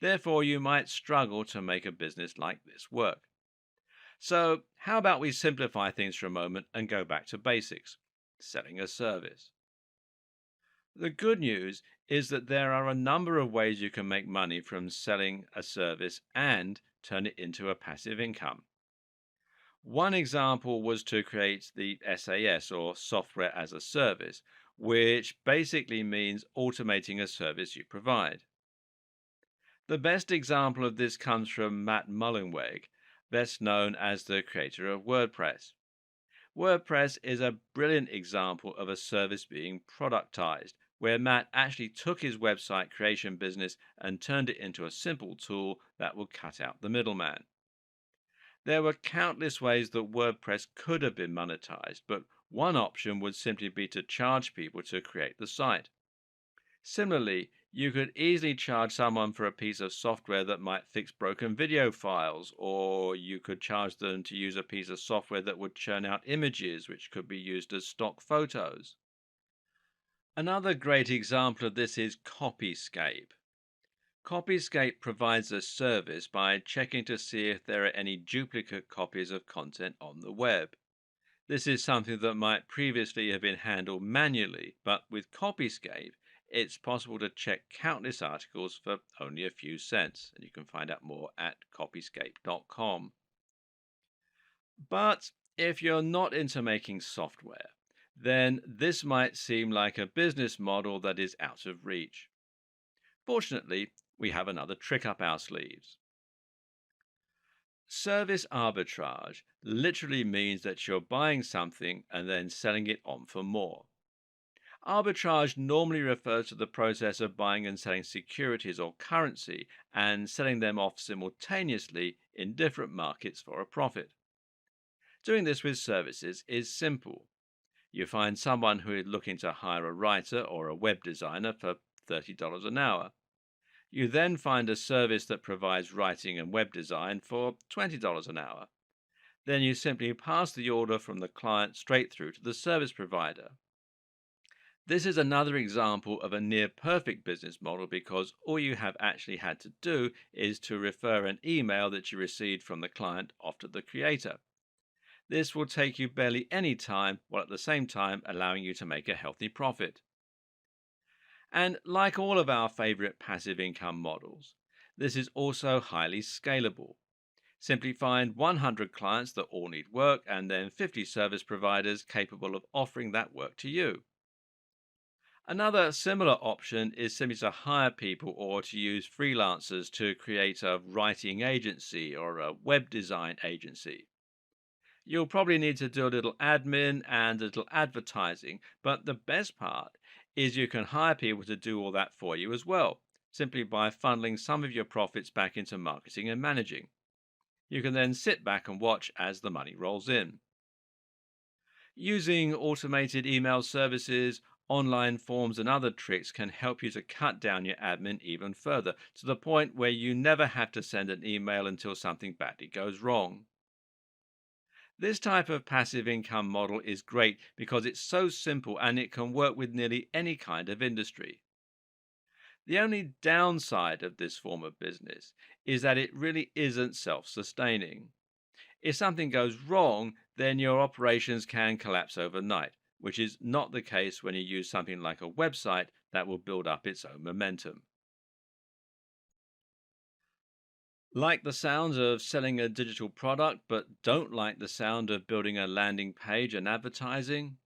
Therefore, you might struggle to make a business like this work. So, how about we simplify things for a moment and go back to basics? Selling a service. The good news is that there are a number of ways you can make money from selling a service and turn it into a passive income. One example was to create the SAS or software as a service, which basically means automating a service you provide. The best example of this comes from Matt Mullenweg, best known as the creator of WordPress. WordPress is a brilliant example of a service being productized, where Matt actually took his website creation business and turned it into a simple tool that will cut out the middleman. There were countless ways that WordPress could have been monetized, but one option would simply be to charge people to create the site. Similarly, you could easily charge someone for a piece of software that might fix broken video files, or you could charge them to use a piece of software that would churn out images which could be used as stock photos. Another great example of this is Copyscape. Copyscape provides a service by checking to see if there are any duplicate copies of content on the web. This is something that might previously have been handled manually, but with Copyscape, it's possible to check countless articles for only a few cents, and you can find out more at copyscape.com. But if you're not into making software, then this might seem like a business model that is out of reach. Fortunately, we have another trick up our sleeves. Service arbitrage literally means that you're buying something and then selling it on for more. Arbitrage normally refers to the process of buying and selling securities or currency and selling them off simultaneously in different markets for a profit. Doing this with services is simple. You find someone who is looking to hire a writer or a web designer for $30 an hour. You then find a service that provides writing and web design for $20 an hour. Then you simply pass the order from the client straight through to the service provider. This is another example of a near perfect business model because all you have actually had to do is to refer an email that you received from the client off to the creator. This will take you barely any time while at the same time allowing you to make a healthy profit. And like all of our favorite passive income models, this is also highly scalable. Simply find 100 clients that all need work and then 50 service providers capable of offering that work to you. Another similar option is simply to hire people or to use freelancers to create a writing agency or a web design agency. You'll probably need to do a little admin and a little advertising, but the best part is you can hire people to do all that for you as well, simply by funneling some of your profits back into marketing and managing. You can then sit back and watch as the money rolls in. Using automated email services, online forms, and other tricks can help you to cut down your admin even further, to the point where you never have to send an email until something badly goes wrong. This type of passive income model is great because it's so simple and it can work with nearly any kind of industry. The only downside of this form of business is that it really isn't self sustaining. If something goes wrong, then your operations can collapse overnight, which is not the case when you use something like a website that will build up its own momentum. Like the sound of selling a digital product but don't like the sound of building a landing page and advertising?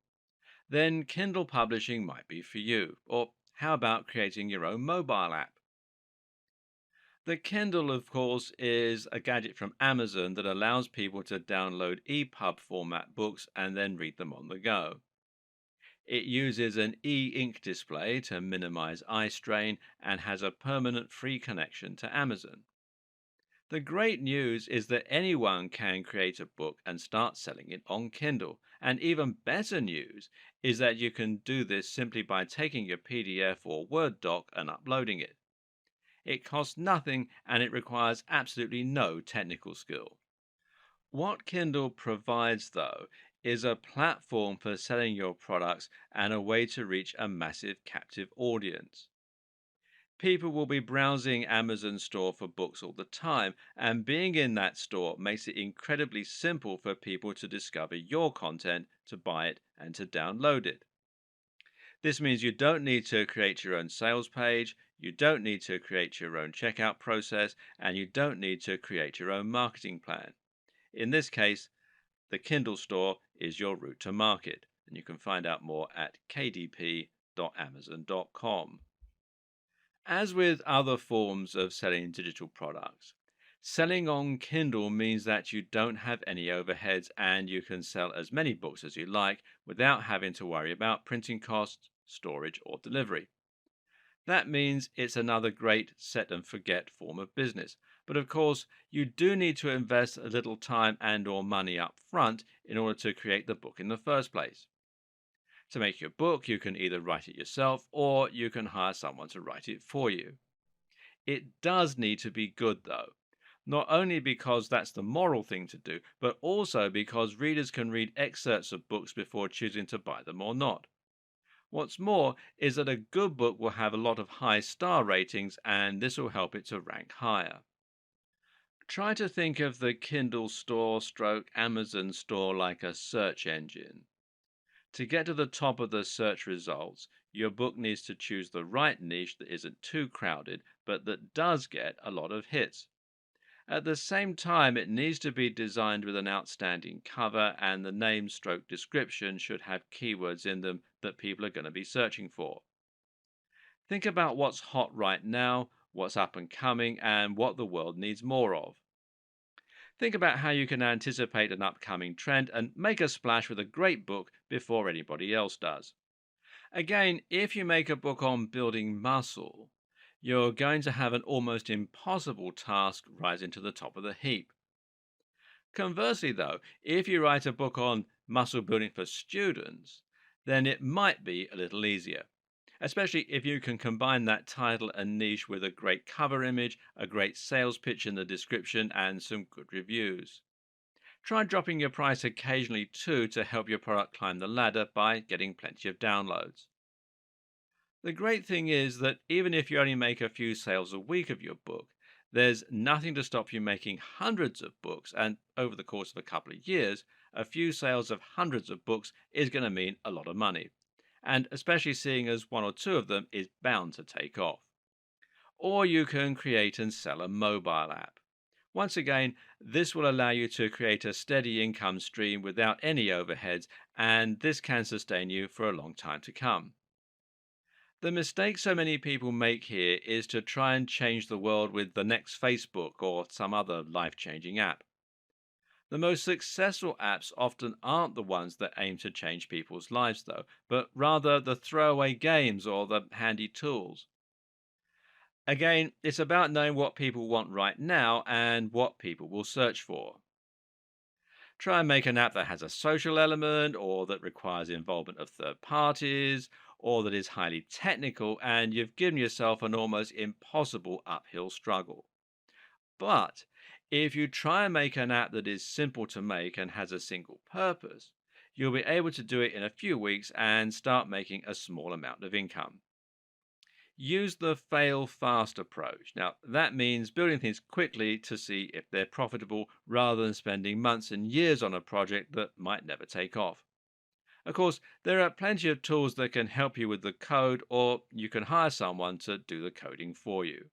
Then Kindle publishing might be for you. Or how about creating your own mobile app? The Kindle, of course, is a gadget from Amazon that allows people to download EPUB format books and then read them on the go. It uses an e-ink display to minimize eye strain and has a permanent free connection to Amazon. The great news is that anyone can create a book and start selling it on Kindle. And even better news is that you can do this simply by taking your PDF or Word doc and uploading it. It costs nothing and it requires absolutely no technical skill. What Kindle provides, though, is a platform for selling your products and a way to reach a massive captive audience. People will be browsing Amazon store for books all the time, and being in that store makes it incredibly simple for people to discover your content, to buy it, and to download it. This means you don't need to create your own sales page, you don't need to create your own checkout process, and you don't need to create your own marketing plan. In this case, the Kindle store is your route to market, and you can find out more at kdp.amazon.com. As with other forms of selling digital products, Selling on Kindle means that you don't have any overheads and you can sell as many books as you like without having to worry about printing costs, storage, or delivery. That means it's another great set and forget form of business. But of course, you do need to invest a little time and or money up front in order to create the book in the first place. To make your book, you can either write it yourself or you can hire someone to write it for you. It does need to be good though. Not only because that's the moral thing to do, but also because readers can read excerpts of books before choosing to buy them or not. What's more is that a good book will have a lot of high star ratings and this will help it to rank higher. Try to think of the Kindle store stroke Amazon store like a search engine. To get to the top of the search results, your book needs to choose the right niche that isn't too crowded, but that does get a lot of hits. At the same time, it needs to be designed with an outstanding cover, and the name stroke description should have keywords in them that people are going to be searching for. Think about what's hot right now, what's up and coming, and what the world needs more of. Think about how you can anticipate an upcoming trend and make a splash with a great book before anybody else does. Again, if you make a book on building muscle, you're going to have an almost impossible task rising to the top of the heap. Conversely, though, if you write a book on muscle building for students, then it might be a little easier, especially if you can combine that title and niche with a great cover image, a great sales pitch in the description, and some good reviews. Try dropping your price occasionally too to help your product climb the ladder by getting plenty of downloads. The great thing is that even if you only make a few sales a week of your book, there's nothing to stop you making hundreds of books, and over the course of a couple of years, a few sales of hundreds of books is going to mean a lot of money. And especially seeing as one or two of them is bound to take off. Or you can create and sell a mobile app. Once again, this will allow you to create a steady income stream without any overheads, and this can sustain you for a long time to come. The mistake so many people make here is to try and change the world with the next Facebook or some other life changing app. The most successful apps often aren't the ones that aim to change people's lives, though, but rather the throwaway games or the handy tools. Again, it's about knowing what people want right now and what people will search for. Try and make an app that has a social element or that requires involvement of third parties or that is highly technical, and you've given yourself an almost impossible uphill struggle. But if you try and make an app that is simple to make and has a single purpose, you'll be able to do it in a few weeks and start making a small amount of income. Use the fail fast approach. Now, that means building things quickly to see if they're profitable rather than spending months and years on a project that might never take off. Of course, there are plenty of tools that can help you with the code, or you can hire someone to do the coding for you.